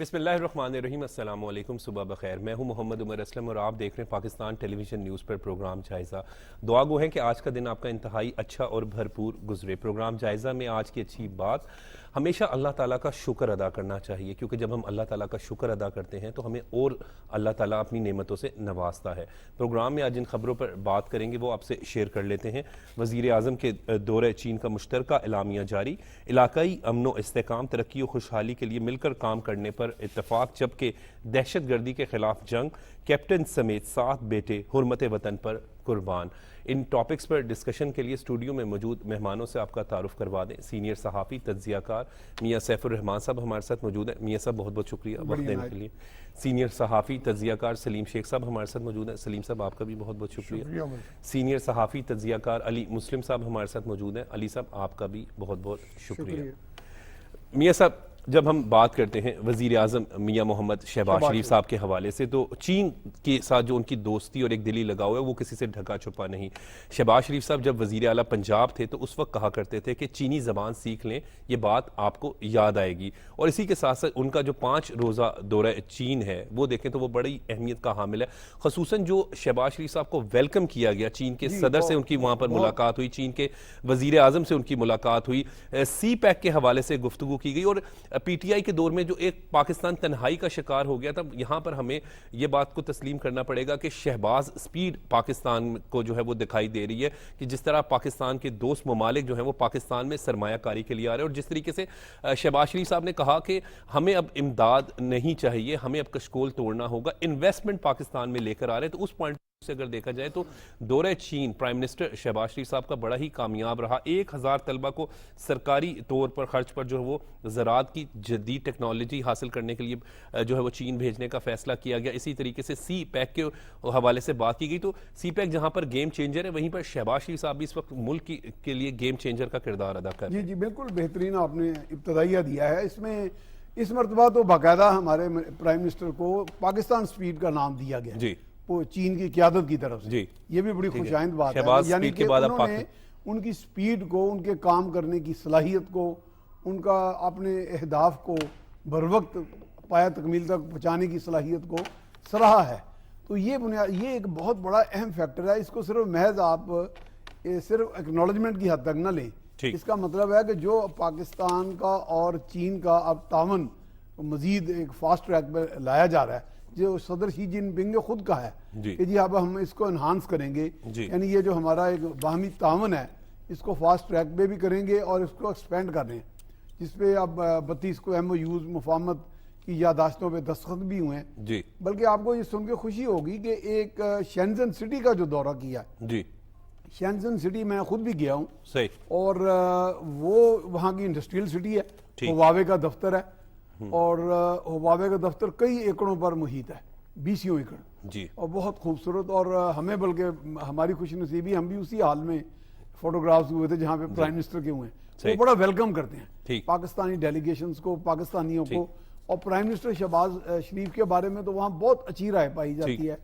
بسم اللہ الرحمن الرحیم، السلام علیکم، صبح بخیر۔ میں ہوں محمد عمر اسلم اور آپ دیکھ رہے ہیں پاکستان ٹیلی ویژن نیوز پر پروگرام جائزہ۔ دعا گو ہے کہ آج کا دن آپ کا انتہائی اچھا اور بھرپور گزرے۔ پروگرام جائزہ میں آج کی اچھی بات، ہمیشہ اللہ تعالیٰ کا شکر ادا کرنا چاہیے، کیونکہ جب ہم اللہ تعالیٰ کا شکر ادا کرتے ہیں تو ہمیں اور اللہ تعالیٰ اپنی نعمتوں سے نوازتا ہے۔ پروگرام میں آج جن خبروں پر بات کریں گے وہ آپ سے شیئر کر لیتے ہیں۔ وزیر اعظم کے دورہ چین کا مشترکہ اعلامیہ جاری، علاقائی امن و استحکام، ترقی و خوشحالی کے لیے مل کر کام کرنے پر اتفاق، جبکہ دہشت گردی کے خلاف جنگ، کیپٹن سمیت 7 بیٹے حرمت وطن پر قربان۔ ان ٹاپکس پر ڈسکشن کے لیے اسٹوڈیو میں موجود مہمانوں سے آپ کا تعارف کروا دیں۔ سینئر صحافی تجزیہ کار میاں سیف الرحمان صاحب ہمارے ساتھ موجود ہیں۔ میاں صاحب بہت بہت شکریہ وقت دینے کے لیے۔ سینئر صحافی تجزیہ کار سلیم شیخ صاحب ہمارے ساتھ موجود ہیں۔ سلیم صاحب آپ کا بھی بہت بہت شکریہ۔ سینئر صحافی تجزیہ کار علی مسلم صاحب ہمارے ساتھ موجود ہیں۔ علی صاحب آپ کا بھی بہت بہت شکریہ۔ میاں صاحب، جب ہم بات کرتے ہیں وزیر اعظم میاں محمد شہباز شریف صاحب کے حوالے سے، تو چین کے ساتھ جو ان کی دوستی اور ایک دلی لگاؤ ہے وہ کسی سے ڈھکا چھپا نہیں۔ شہباز شریف صاحب جب وزیر اعلیٰ پنجاب تھے تو اس وقت کہا کرتے تھے کہ چینی زبان سیکھ لیں، یہ بات آپ کو یاد آئے گی۔ اور اسی کے ساتھ ساتھ ان کا جو 5 روزہ دورہ چین ہے وہ دیکھیں تو وہ بڑی اہمیت کا حامل ہے، خصوصاً جو شہباز شریف صاحب کو ویلکم کیا گیا۔ چین کے صدر سے ان کی وہاں پر ملاقات ہوئی، چین کے وزیر اعظم سے ان کی ملاقات ہوئی، سی پیک کے حوالے سے گفتگو کی گئی، اور پی ٹی آئی کے دور میں جو ایک پاکستان تنہائی کا شکار ہو گیا تھا، یہاں پر ہمیں یہ بات کو تسلیم کرنا پڑے گا کہ شہباز سپیڈ پاکستان کو جو ہے وہ دکھائی دے رہی ہے، کہ جس طرح پاکستان کے دوست ممالک جو ہیں وہ پاکستان میں سرمایہ کاری کے لیے آ رہے ہیں، اور جس طریقے سے شہباز شریف صاحب نے کہا کہ ہمیں اب امداد نہیں چاہیے، ہمیں اب کشکول توڑنا ہوگا، انویسٹمنٹ پاکستان میں لے کر آ رہے ہیں، تو اس پوائنٹ سے اگر دیکھا جائے تو دورہ چین پرائم منسٹر شہباز شریف صاحب کا بڑا ہی کامیاب رہا۔ 1000 طلبہ کو سرکاری طور پر خرچ پر جو ہے وہ زراعت کی جدید ٹیکنالوجی حاصل کرنے کے لیے جو ہے وہ چین بھیجنے کا فیصلہ کیا گیا۔ اسی طریقے سے سی پیک کے حوالے سے بات کی گئی، تو سی پیک جہاں پر گیم چینجر ہے، وہیں پر شہباز شریف صاحب بھی اس وقت ملک کے لیے گیم چینجر کا کردار ادا کر رہے ہیں۔ جی بالکل بہترین آپ نے ابتدائیہ دیا ہے۔ اس میں اس مرتبہ تو باقاعدہ ہمارے پرائم منسٹر کو پاکستان سپیڈ کا نام دیا گیا جی، وہ چین کی قیادت کی طرف سے۔ یہ بھی بڑی خوش آئند بات ہے، یعنی کہ انہوں نے ان کی سپیڈ کو، ان کے کام کرنے کی صلاحیت کو، ان کا اپنے اہداف کو بروقت پایا تکمیل تک پہنچانے کی صلاحیت کو سراہا ہے۔ تو یہ ایک بہت بڑا اہم فیکٹر ہے۔ اس کو صرف محض آپ صرف ایکنالجمنٹ کی حد تک نہ لیں، اس کا مطلب ہے کہ جو پاکستان کا اور چین کا اب تعاون مزید ایک فاسٹ ٹریک پہ لایا جا رہا ہے، جو صدر شی جن پنگ نے خود کہا ہے کہ جی اب ہم اس کو انہانس کریں گے، یعنی یہ جو ہمارا ایک باہمی تعاون ہے اس کو فاسٹ ٹریک پہ بھی کریں گے اور اس کو ایکسپینڈ کر رہے ہیں، جس پہ اب 32 کو ایم او یوز مفاہمت کی یادداشتوں پہ دستخط بھی ہوئے ہیں۔ بلکہ آپ کو یہ سن کے خوشی ہوگی کہ ایک شینزن سٹی کا جو دورہ کیا ہے، شینزن سٹی میں خود بھی گیا ہوں، اور وہ وہاں کی انڈسٹریل سٹی ہے، ہواوے کا دفتر ہے، اور ہواوے کا دفتر کئی ایکڑوں پر محیط ہے، 20 ایکڑ، اور بہت خوبصورت، اور ہمیں بلکہ ہماری خوش نصیبی، ہم بھی اسی حال میں فوٹوگرافز ہوئے تھے جہاں پہ پرائم منسٹر کے ہوئے ہیں، وہ بڑا ویلکم کرتے ہیں پاکستانی ڈیلیگیشنز کو، پاکستانیوں کو، اور پرائم منسٹر شہباز شریف کے بارے میں تو وہاں بہت اچھی رائے پائی جاتی ہے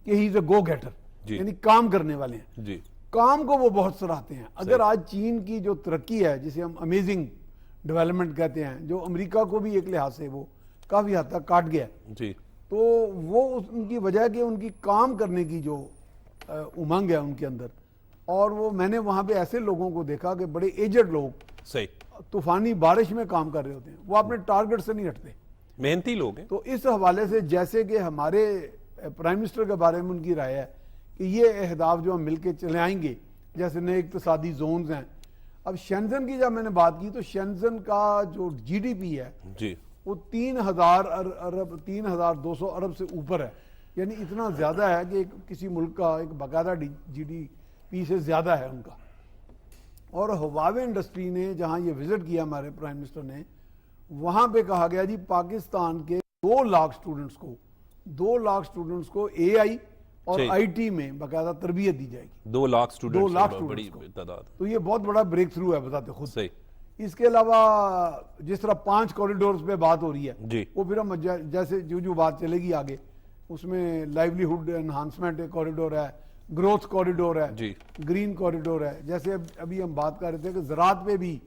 کہ ہی از اے گو گیٹر، یعنی کام کرنے والے ہیں، کام کو وہ بہت سراہتے ہیں۔ اگر آج چین کی جو ترقی ہے، جسے ہم امیزنگ ڈیولپمنٹ کہتے ہیں، جو امریکہ کو بھی ایک لحاظ سے وہ کافی حد تک کاٹ گیا، تو وہ ان کی وجہ کہ ان کی کام کرنے کی جو امنگ ہے ان کے اندر، اور وہ میں نے وہاں پہ ایسے لوگوں کو دیکھا کہ بڑے ایجڈ لوگ طوفانی بارش میں کام کر رہے ہوتے ہیں، وہ اپنے ٹارگٹ سے نہیں ہٹتے، محنتی لوگ ہیں۔ تو اس حوالے سے جیسے کہ ہمارے پرائم منسٹر کے بارے میں ان کی رائے ہے کہ یہ اہداف جو ہم مل کے چلے آئیں گے، جیسے نئے اقتصادی زونز ہیں۔ اب شینزن کی جب میں نے بات کی تو شینزن کا جو جی ڈی پی ہے وہ 3200 ارب سے اوپر ہے، یعنی اتنا زیادہ ہے کہ کسی ملک کا ایک باقاعدہ جی ڈی پی سے زیادہ ہے ان کا۔ اور ہواوے انڈسٹری نے جہاں یہ وزٹ کیا ہمارے پرائم منسٹر نے، وہاں پہ کہا گیا جی پاکستان کے 2 لاکھ سٹوڈنٹس کو اے آئی اور آئی ٹی میں باقاعدہ تربیت دی جائے گی۔ 2 لاکھ سٹوڈنٹس، بڑی تعداد، تو یہ بہت بڑا بریک تھرو ہے بتاتے خود۔ اس کے علاوہ جس طرح 5 کوریڈورز پہ بات ہو رہی ہے، وہ پھر ہم جیسے جو بات چلے گی آگے، اس میں لائیولیہڈ انہانسمنٹ کوریڈور ہے، گروتھ کوریڈور ہے، گرین کوریڈور ہے، جیسے ابھی ہم بات کر رہے تھے کہ زراعت پہ بھی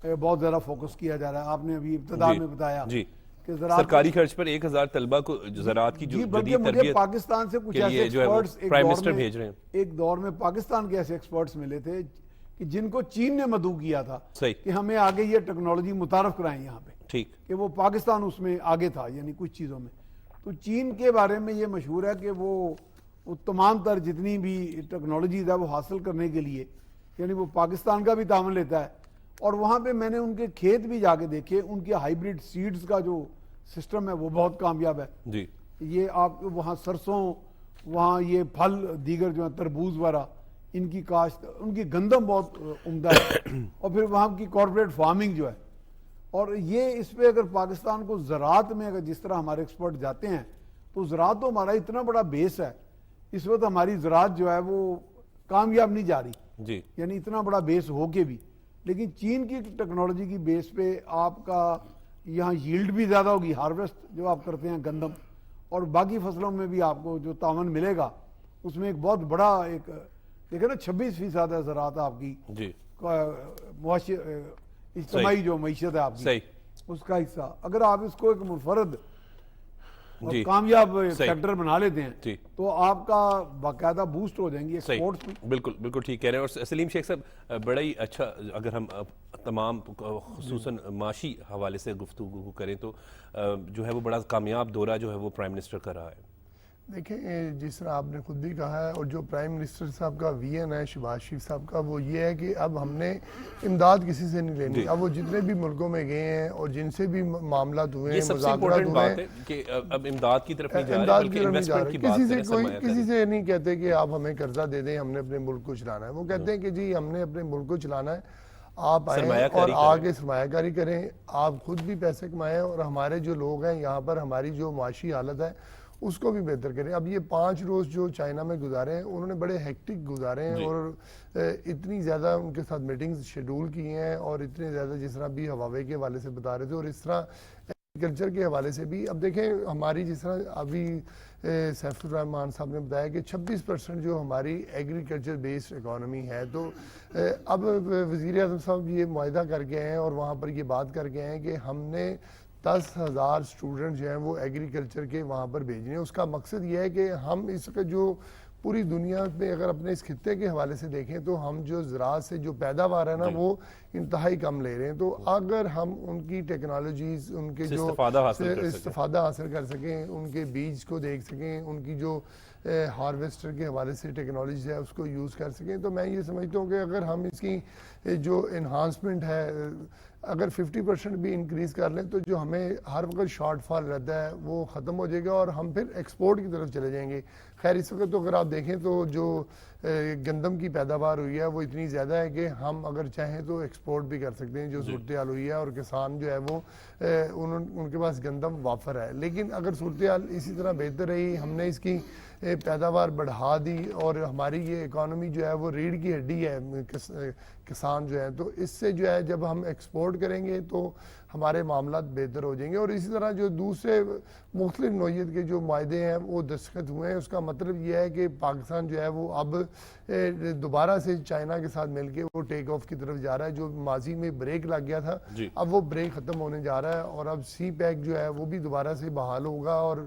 بہت زیادہ فوکس کیا جا رہا ہے۔ آپ نے ابھی ابتدا میں بتایا کہ زراعت سرکاری خرچ پر 1000 طلبہ کو زراعت کی جی، بلکہ مجھے پاکستان سے کچھ ایسے ایکسپرٹس ایک دور میں پاکستان کے ایسے ایکسپرٹس ملے تھے کہ جن کو چین نے مدعو کیا تھا کہ ہمیں آگے یہ ٹیکنالوجی متعارف کرائیں یہاں پہ، ٹھیک کہ وہ پاکستان اس میں آگے تھا یعنی کچھ چیزوں میں. تو چین کے بارے میں یہ مشہور ہے کہ وہ تمام تر جتنی بھی ٹیکنالوجیز ہے وہ حاصل کرنے کے لیے یعنی وہ پاکستان کا بھی تعاون لیتا ہے. اور وہاں پہ میں نے ان کے کھیت بھی جا کے دیکھے، ان کے ہائیبریڈ سیڈز کا جو سسٹم ہے وہ بہت کامیاب ہے. جی یہ آپ وہاں سرسوں، وہاں یہ پھل دیگر جو ہیں تربوز وغیرہ ان کی کاشت، ان کی گندم بہت عمدہ ہے. اور پھر وہاں کی کارپوریٹ فارمنگ جو ہے، اور یہ اس پہ اگر پاکستان کو زراعت میں اگر جس طرح ہمارے ایکسپرٹ جاتے ہیں تو زراعت تو ہمارا اتنا بڑا بیس ہے. اس وقت ہماری زراعت جو ہے وہ کامیاب نہیں جا رہی جی، یعنی اتنا بڑا بیس ہو کے بھی. لیکن چین کی ٹیکنالوجی کی بیس پہ آپ کا یہاں ییلڈ بھی زیادہ ہوگی، ہارویسٹ جو آپ کرتے ہیں گندم اور باقی فصلوں میں بھی آپ کو جو تعاون ملے گا اس میں ایک بہت بڑا ایک دیکھیں نا 26% ہے زراعت آپ کی جی اجتماعی جو معیشت ہے آپ کی اس کا حصہ. اگر آپ اس کو ایک منفرد اور کامیاب سیکٹر بنا لیتے ہیں تو آپ کا باقاعدہ بوسٹ ہو جائیں گے ایکسپورٹس میں. بالکل بالکل ٹھیک کہہ رہے ہیں. اور سلیم شیخ صاحب بڑا ہی اچھا اگر ہم تمام خصوصاً معاشی حوالے سے گفتگو کریں تو جو ہے وہ بڑا کامیاب دورہ جو ہے وہ پرائم منسٹر کا رہا ہے. دیکھیں جس طرح آپ نے خود بھی کہا ہے اور جو پرائم منسٹر صاحب کا ویژن ہے شہباز شریف صاحب کا وہ یہ ہے کہ اب ہم نے امداد کسی سے نہیں لینی. اب وہ جتنے بھی ملکوں میں گئے ہیں اور جن سے بھی معاملات ہوئے ہیں مذاکرات ہوئے ہیں کہ اب امداد کی طرف نہیں جا رہے، کسی سے نہیں کہتے کہ آپ ہمیں قرضہ دے دیں ہم نے اپنے ملک کو چلانا ہے. وہ کہتے ہیں کہ جی ہم نے اپنے ملک کو چلانا ہے، آپ آئیں اور آگے سرمایہ کاری کریں، آپ خود بھی پیسے کمائیں اور ہمارے جو لوگ ہیں یہاں پر ہماری جو معاشی حالت ہے اس کو بھی بہتر کریں. اب یہ 5 روز جو چائنا میں گزارے ہیں انہوں نے بڑے ہیکٹک گزارے ہیں اور اتنی زیادہ ان کے ساتھ میٹنگز شیڈول کی ہیں اور اتنے زیادہ جس طرح بھی ہواوے کے حوالے سے بتا رہے تھے اور اس طرح ایگریکلچر کے حوالے سے بھی. اب دیکھیں ہماری جس طرح ابھی سیف الرحمان صاحب نے بتایا کہ 26% جو ہماری ایگریکلچر بیسڈ اکانومی ہے تو اب وزیر اعظم صاحب یہ معاہدہ کر کے ہیں اور وہاں پر یہ بات کر کے ہیں کہ ہم نے 10,000 اسٹوڈنٹ جو ہیں وہ ایگریکلچر کے وہاں پر بھیجنے ہیں. اس کا مقصد یہ ہے کہ ہم اس کا جو پوری دنیا میں اگر اپنے اس خطے کے حوالے سے دیکھیں تو ہم جو زراعت سے جو پیداوار ہے نا وہ انتہائی کم لے رہے ہیں. تو اگر ہم ان کی ٹیکنالوجیز ان کے جو استفادہ حاصل کر سکیں، ان کے بیج کو دیکھ سکیں، ان کی جو ہارویسٹر کے حوالے سے ٹیکنالوجی ہے اس کو یوز کر سکیں تو میں یہ سمجھتا ہوں کہ اگر ہم اس کی جو انہانسمنٹ ہے اگر 50% بھی انکریز کر لیں تو جو ہمیں ہر وقت شارٹ فال رہتا ہے وہ ختم ہو جائے گا اور ہم پھر ایکسپورٹ کی طرف چلے جائیں گے. خیر اس وقت تو اگر آپ دیکھیں تو جو گندم کی پیداوار ہوئی ہے وہ اتنی زیادہ ہے کہ ہم اگر چاہیں تو ایکسپورٹ بھی کر سکتے ہیں. جو صورتحال ہوئی ہے اور کسان جو ہے وہ ان کے پاس گندم وافر ہے. لیکن اگر صورتحال اسی طرح بہتر رہی، ہم نے اس کی پیداوار بڑھا دی اور ہماری یہ اکانومی جو ہے وہ ریڑھ کی ہڈی ہے کسان جو ہے، تو اس سے جو ہے جب ہم ایکسپورٹ کریں گے تو ہمارے معاملات بہتر ہو جائیں گے. اور اسی طرح جو دوسرے مختلف نوعیت کے جو معاہدے ہیں وہ دستخط ہوئے ہیں. اس کا مطلب یہ ہے کہ پاکستان جو ہے وہ اب دوبارہ سے چائنا کے ساتھ مل کے وہ ٹیک آف کی طرف جا رہا ہے. جو ماضی میں بریک لگ گیا تھا اب وہ بریک ختم ہونے جا رہا ہے اور اب سی پیک جو ہے وہ بھی دوبارہ سے بحال ہوگا. اور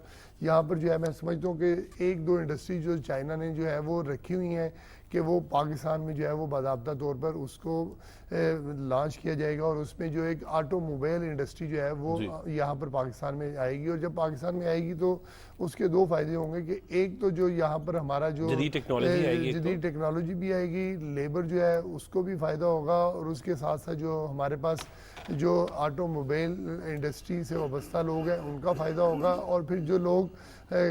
یہاں پر جو ہے میں سمجھتا ہوں کہ 1-2 انڈسٹری جو چائنا نے جو ہے وہ رکھی ہوئی ہیں کہ وہ پاکستان میں جو ہے وہ باضابطہ طور پر اس کو لانچ کیا جائے گا اور اس میں جو ایک آٹو موبائل انڈسٹری جو ہے وہ یہاں پر پاکستان میں آئے گی. اور جب پاکستان میں آئے گی تو اس کے 2 فائدے ہوں گے کہ ایک تو جو یہاں پر ہمارا جو جدید ٹیکنالوجی بھی آئے گی، لیبر جو ہے اس کو بھی فائدہ ہوگا اور اس کے ساتھ ساتھ جو ہمارے پاس جو آٹو موبائل انڈسٹری سے وابستہ لوگ ہیں ان کا فائدہ ہوگا. اور پھر جو لوگ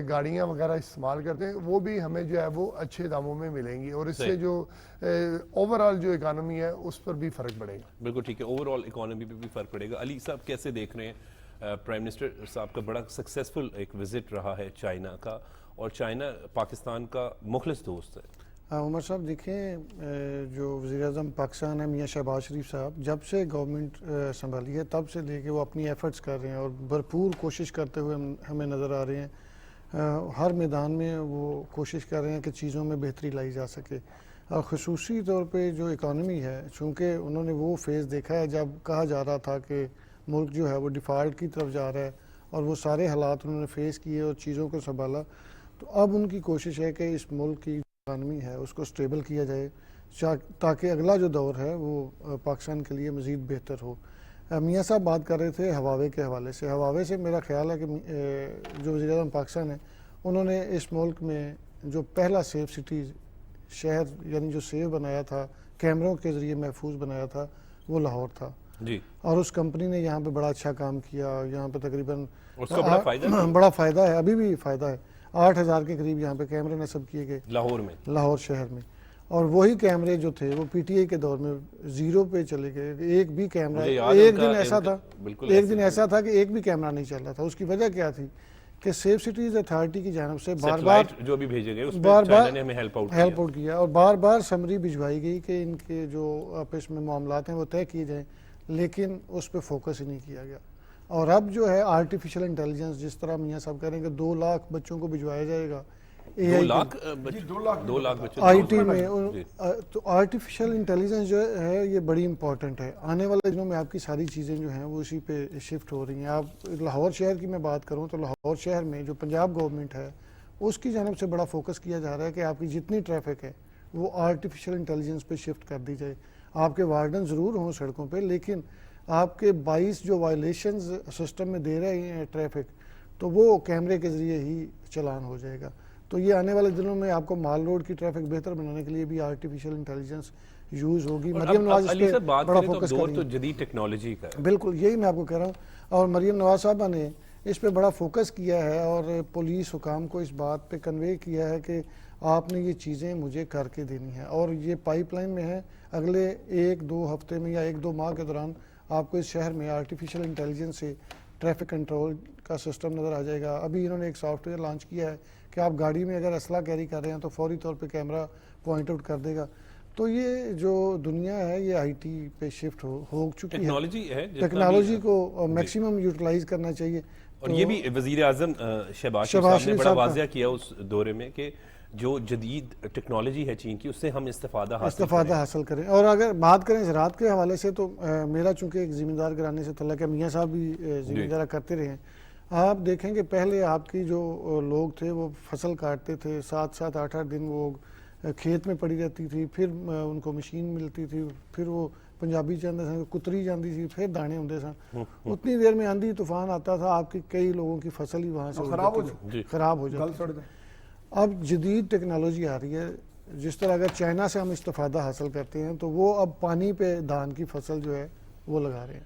گاڑیاں وغیرہ استعمال کرتے ہیں وہ بھی ہمیں جو ہے وہ اچھے داموں میں ملیں گی اور اس سے جو اوور آل جو اکانومی ہے اس پر بھی فرق پڑے گا. بالکل ٹھیک ہے، اوور آل اکانومی پہ بھی فرق پڑے گا. علی صاحب کیسے دیکھ رہے ہیں پرائم منسٹر صاحب کا بڑا سکسیسفل ایک وزٹ رہا ہے چائنا کا اور چائنا پاکستان کا مخلص دوست ہے. عمر صاحب دیکھیں جو وزیر اعظم پاکستان ہے میاں شہباز شریف صاحب جب سے گورنمنٹ سنبھالی ہے تب سے لے کے وہ اپنی ایفرٹس کر رہے ہیں اور بھرپور کوشش کرتے ہوئے ہمیں نظر آ رہے ہیں. ہر میدان میں وہ کوشش کر رہے ہیں کہ چیزوں میں بہتری لائی جا سکے. اور خصوصی طور پہ جو اکانومی ہے چونکہ انہوں نے وہ فیز دیکھا ہے جب کہا جا رہا تھا کہ ملک جو ہے وہ ڈیفالٹ کی طرف جا رہا ہے اور وہ سارے حالات انہوں نے فیس کیے اور چیزوں کو سنبھالا. تو اب ان کی کوشش ہے کہ اس ملک کی اکانومی ہے اس کو سٹیبل کیا جائے تاکہ اگلا جو دور ہے وہ پاکستان کے لیے مزید بہتر ہو. میاں صاحب بات کر رہے تھے ہواوے کے حوالے سے. ہواوے سے میرا خیال ہے کہ جو وزیر اعظم پاکستان ہے انہوں نے اس ملک میں جو پہلا سیف سٹی شہر یعنی جو سیف بنایا تھا کیمروں کے ذریعے محفوظ بنایا تھا وہ لاہور تھا جی. اور اس کمپنی نے یہاں پہ بڑا اچھا کام کیا. یہاں پہ تقریباً بڑا فائدہ ہے, ابھی بھی فائدہ ہے. 8,000 کے قریب یہاں پہ کیمرے نصب کیے گئے لاہور شہر میں. اور وہی کیمرے جو تھے وہ پی ٹی آئی کے دور میں 0 پہ چلے گئے. ایک بھی کیمرہ ایک دن ایسا تھا کہ ایک بھی کیمرہ نہیں چل رہا تھا. اس کی وجہ کیا تھی کہ سیف سٹیز اتھارٹی کی جانب سے بار بار جو بھی بھیجے گئے اس میں چائنا نے ہمیں ہیلپ آؤٹ کیا اور بار بار سمری بھجوائی گئی کہ ان کے جو آپس میں معاملات ہیں وہ طے کیے جائیں, لیکن اس پہ فوکس ہی نہیں کیا گیا. اور اب جو ہے آرٹیفیشل انٹیلیجنس جس طرح میاں صاحب کہہ رہے ہیں کہ 2 لاکھ بچوں کو بھجوایا جائے گا 2 لاکھ آئی ٹی میں, تو آرٹیفیشل انٹیلیجنس جو ہے یہ بڑی امپورٹنٹ ہے. آنے والے دنوں میں آپ کی ساری چیزیں جو ہیں وہ اسی پہ شفٹ ہو رہی ہیں. آپ لاہور شہر کی میں بات کروں تو لاہور شہر میں جو پنجاب گورنمنٹ ہے اس کی جانب سے بڑا فوکس کیا جا رہا ہے کہ آپ کی جتنی ٹریفک ہے وہ آرٹیفیشل انٹیلیجنس پہ شفٹ کر دی جائے. آپ کے وارڈن ضرور ہوں سڑکوں پہ, لیکن آپ کے 22 جو وائلیشنز سسٹم میں دے رہے ہیں ٹریفک تو وہ کیمرے کے ذریعے ہی چلان ہو جائے گا. تو یہ آنے والے دنوں میں آپ کو مال روڈ کی ٹریفک بہتر بنانے کے لیے بھی آرٹیفیشل انٹیلیجنس یوز ہوگی. مریم نواز اس پہ بڑا فوکس کر رہی ہے. جدید ٹیکنالوجی کا بالکل یہی میں آپ کو کہہ رہا ہوں. اور مریم نواز صاحبہ نے اس پہ بڑا فوکس کیا ہے اور پولیس حکام کو اس بات پہ کنوے کیا ہے کہ آپ نے یہ چیزیں مجھے کر کے دینی ہیں اور یہ پائپ لائن میں ہے. اگلے 1-2 ہفتے میں یا 1-2 ماہ کے دوران آپ کو اس شہر میں آرٹیفیشل انٹیلیجنس سے ٹریفک کنٹرول کا سسٹم نظر آ جائے گا. ابھی انہوں نے ایک سافٹ ویئر لانچ کیا ہے کہ آپ گاڑی میں اگر اسلحہ کیری کر رہے ہیں تو فوری طور پہ کیمرہ پوائنٹ آؤٹ کر دے گا. تو یہ جو دنیا ہے یہ آئی ٹی پہ شفٹ ہو چکی ہے. ٹیکنالوجی کو میکسیمم یوٹیلائز کرنا چاہیے. اور یہ بھی وزیر اعظم شہباز شریف صاحب نے بڑا واضح کیا اس دورے میں کہ جو جدید ٹیکنالوجی ہے چین کی اس سے ہم استفادہ حاصل کریں. اور اگر بات کریں زراعت کے حوالے سے تو میرا چونکہ ایک ذمہ دار گھرانے سے تعلق ہے, میاں صاحب بھی ذمہ دارہ کرتے رہے ہیں. آپ دیکھیں کہ پہلے آپ کی جو لوگ تھے وہ فصل کاٹتے تھے 7-7 8-8 دن وہ کھیت میں پڑی رہتی تھی, پھر ان کو مشین ملتی تھی, پھر وہ پنجابی چاہتے سن کتری جاندی تھی, پھر دانے ہوندے سن. اتنی دیر میں آندھی طوفان آتا تھا آپ کی کئی لوگوں کی فصل ہی وہاں سے خراب ہو جاتی. اب جدید ٹیکنالوجی آ رہی ہے. جس طرح اگر چائنا سے ہم استفادہ حاصل کرتے ہیں تو وہ اب پانی پہ دھان کی فصل جو ہے وہ لگا رہے ہیں.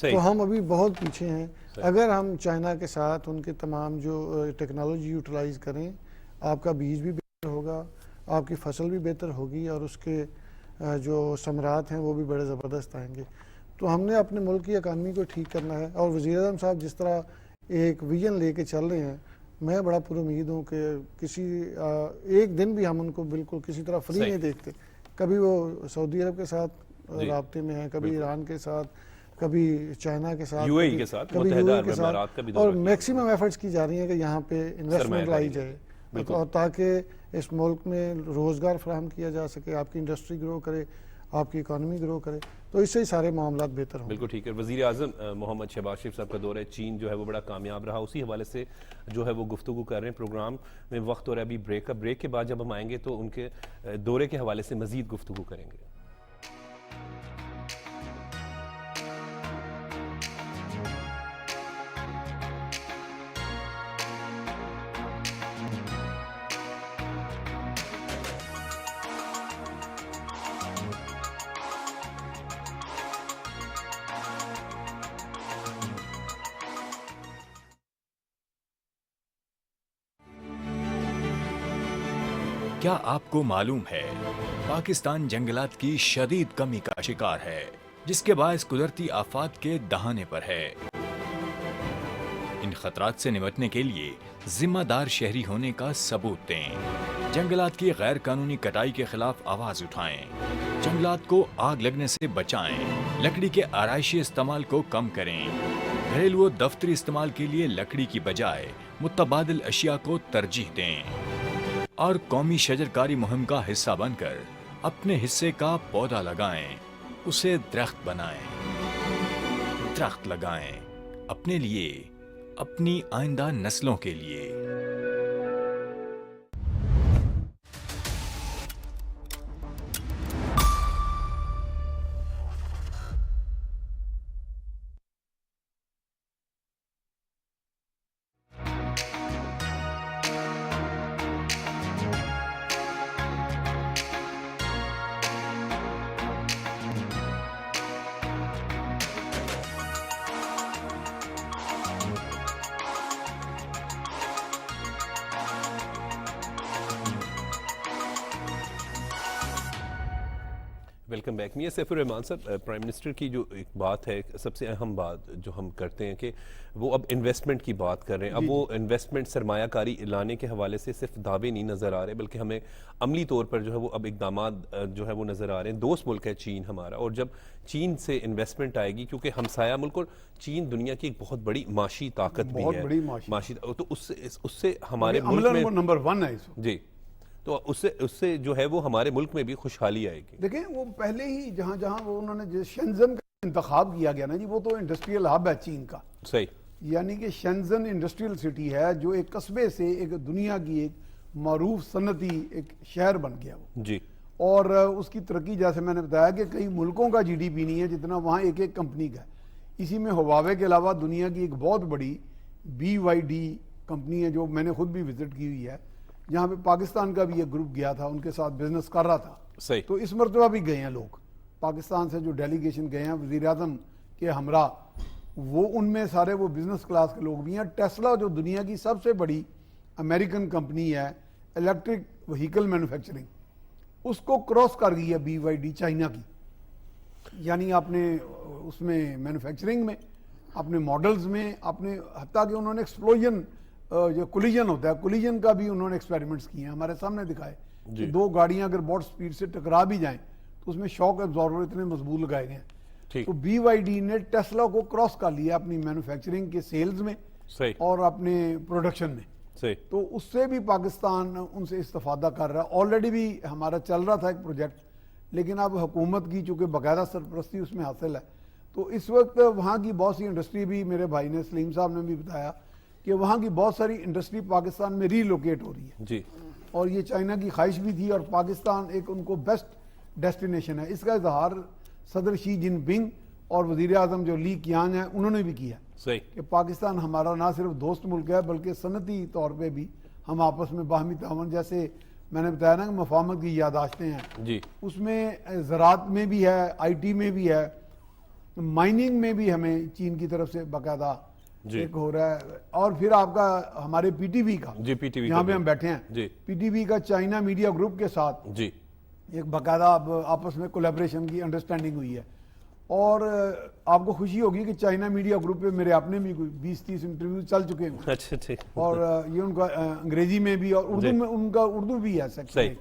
تو ہم ابھی بہت پیچھے ہیں. اگر ہم چائنا کے ساتھ ان کے تمام جو ٹیکنالوجی یوٹیلائز کریں آپ کا بیج بھی بہتر ہوگا, آپ کی فصل بھی بہتر ہوگی اور اس کے جو ثمرات ہیں وہ بھی بڑے زبردست آئیں گے. تو ہم نے اپنے ملک کی اکانومی کو ٹھیک کرنا ہے. اور وزیر اعظم صاحب جس طرح ایک ویژن لے کے چل رہے ہیں میں بڑا پر امید ہوں کہ کسی ایک دن بھی ہم ان کو بالکل کسی طرح فری نہیں دیکھتے. کبھی وہ سعودی عرب کے ساتھ رابطے میں ہیں, کبھی ایران کے ساتھ, کبھی چائنا کے ساتھ, یو اے ای کے ساتھ, اور میکسیمم ایفرٹس کی جا رہی ہیں کہ یہاں پہ انویسٹمنٹ لائی جائے اور تاکہ اس ملک میں روزگار فراہم کیا جا سکے, آپ کی انڈسٹری گرو کرے, آپ کی اکانومی گرو کرے. تو اس سے ہی سارے معاملات بہتر ہوں. بالکل ٹھیک ہے. وزیر اعظم محمد شہباز شریف صاحب کا دورہ چین جو ہے وہ بڑا کامیاب رہا, اسی حوالے سے جو ہے وہ گفتگو کر رہے ہیں. پروگرام میں وقت ہو رہا ہے ابھی بریک کے بعد جب ہم آئیں گے تو ان کے دورے کے حوالے سے مزید گفتگو کریں گے. کیا آپ کو معلوم ہے پاکستان جنگلات کی شدید کمی کا شکار ہے جس کے باعث قدرتی آفات کے دہانے پر ہے. ان خطرات سے نمٹنے کے لیے ذمہ دار شہری ہونے کا ثبوت دیں. جنگلات کی غیر قانونی کٹائی کے خلاف آواز اٹھائیں. جنگلات کو آگ لگنے سے بچائیں. لکڑی کے آرائشی استعمال کو کم کریں. گھریلو و دفتری استعمال کے لیے لکڑی کی بجائے متبادل اشیاء کو ترجیح دیں. اور قومی شجرکاری مہم کا حصہ بن کر اپنے حصے کا پودا لگائیں, اسے درخت بنائیں. درخت لگائیں, اپنے لیے اپنی آئندہ نسلوں کے لیے۔ Welcome back. میاں سیف الرحمان صاحب، پرائم منسٹر کی جو ایک بات ہے، سب سے اہم بات جو ہم کرتے ہیں کہ وہ اب انویسٹمنٹ کی بات کر رہے ہیں۔ اب وہ انویسٹمنٹ سرمایہ کاری لانے کے حوالے سے صرف دعوے نہیں نظر آ رہے، بلکہ ہمیں عملی طور پر جو ہے وہ اب اقدامات جو ہے وہ نظر آ رہے ہیں۔ دوست ملک ہے چین ہمارا، اور جب چین سے انویسٹمنٹ آئے گی، کیونکہ ہمسایہ ملک، اور چین دنیا کی ایک بہت بڑی معاشی طاقت بھی ہے، معاشی، تو اس سے ہمارے ملک میں نمبر 1 ہے اس وقت۔ جی، تو اس سے جو ہے وہ ہمارے ملک میں بھی خوشحالی آئے گی۔ دیکھیں وہ پہلے ہی جہاں جہاں وہ انہوں نے شینزن کا انتخاب کیا گیا نا جی، وہ تو انڈسٹریل ہب ہے چین کا، صحیح، یعنی کہ شینزن انڈسٹریل سٹی ہے، جو ایک قصبے سے ایک دنیا کی ایک معروف صنعتی ایک شہر بن گیا وہ جی، اور اس کی ترقی جیسے میں نے بتایا کہ کئی ملکوں کا جی ڈی پی نہیں ہے جتنا وہاں ایک ایک کمپنی کا ہے۔ اسی میں ہواوے کے علاوہ دنیا کی ایک بہت بڑی BYD کمپنی ہے جو میں نے خود بھی وزٹ کی ہوئی ہے، جہاں پہ پاکستان کا بھی ایک گروپ گیا تھا، ان کے ساتھ بزنس کر رہا تھا۔ صحیح، تو اس مرتبہ بھی گئے ہیں لوگ پاکستان سے، جو ڈیلیگیشن گئے ہیں وزیر اعظم کے ہمراہ، وہ ان میں سارے وہ بزنس کلاس کے لوگ بھی ہیں۔ ٹیسلا جو دنیا کی سب سے بڑی امریکن کمپنی ہے الیکٹرک وہیکل مینوفیکچرنگ، اس کو کراس کر گئی ہے BYD چائنا کی، یعنی اپنے اس میں مینوفیکچرنگ میں، اپنے ماڈلز میں، اپنے حتیٰ کہ انہوں نے ایکسپلوژن جو کولیجن ہوتا ہے، کولیجن کا بھی انہوں نے ایکسپیریمنٹس کیے ہیں، کہ ہمارے سامنے دکھائے کہ دو گاڑیاں اگر بہت سپیڈ سے ٹکرا بھی جائیں تو اس میں شاک ابزارور اتنے مضبوط لگائے گئے ہیں۔ تو BYD نے ٹیسلا کو کراس کر لیا اپنی مینوفیکچرنگ کے سیلز میں اور اپنے پروڈکشن میں، تو اس سے بھی پاکستان ان سے استفادہ کر رہا ہے۔ آلریڈی بھی ہمارا چل رہا تھا ایک پروجیکٹ، لیکن اب حکومت کی چونکہ باقاعدہ سرپرستی اس میں حاصل ہے، تو اس وقت وہاں کی بہت سی انڈسٹری بھی، میرے بھائی نے سلیم صاحب نے بھی بتایا کہ وہاں کی بہت ساری انڈسٹری پاکستان میں ری لوکیٹ ہو رہی ہے، اور یہ چائنا کی خواہش بھی تھی، اور پاکستان ایک ان کو بیسٹ ڈیسٹینیشن ہے۔ اس کا اظہار صدر شی جن پنگ اور وزیر اعظم جو لی کیانگ ہیں انہوں نے بھی کیا کہ پاکستان ہمارا نہ صرف دوست ملک ہے بلکہ صنعتی طور پہ بھی ہم آپس میں باہمی تعاون، جیسے میں نے بتایا نا کہ مفاہمت کی یادداشتیں ہیں، اس میں زراعت میں بھی ہے، IT میں بھی ہے، مائننگ میں بھی ہمیں چین کی طرف سے باقاعدہ ایک ہو رہا ہے، اور پھر آپ کا ہمارے PTV کا جہاں پہ ہم بیٹھے ہیں، PTV کا چائنا میڈیا گروپ کے ساتھ ایک باقاعدہ اب آپس میں کولیبریشن کی انڈرسٹینڈنگ ہوئی ہے، اور آپ کو خوشی ہوگی کہ چائنا میڈیا گروپ پہ میرے اپنے بھی کوئی 20-30 انٹرویو چل چکے ہیں، اور یہ ان کا انگریزی میں بھی اور اردو میں، ان کا اردو بھی ہے سیکشن،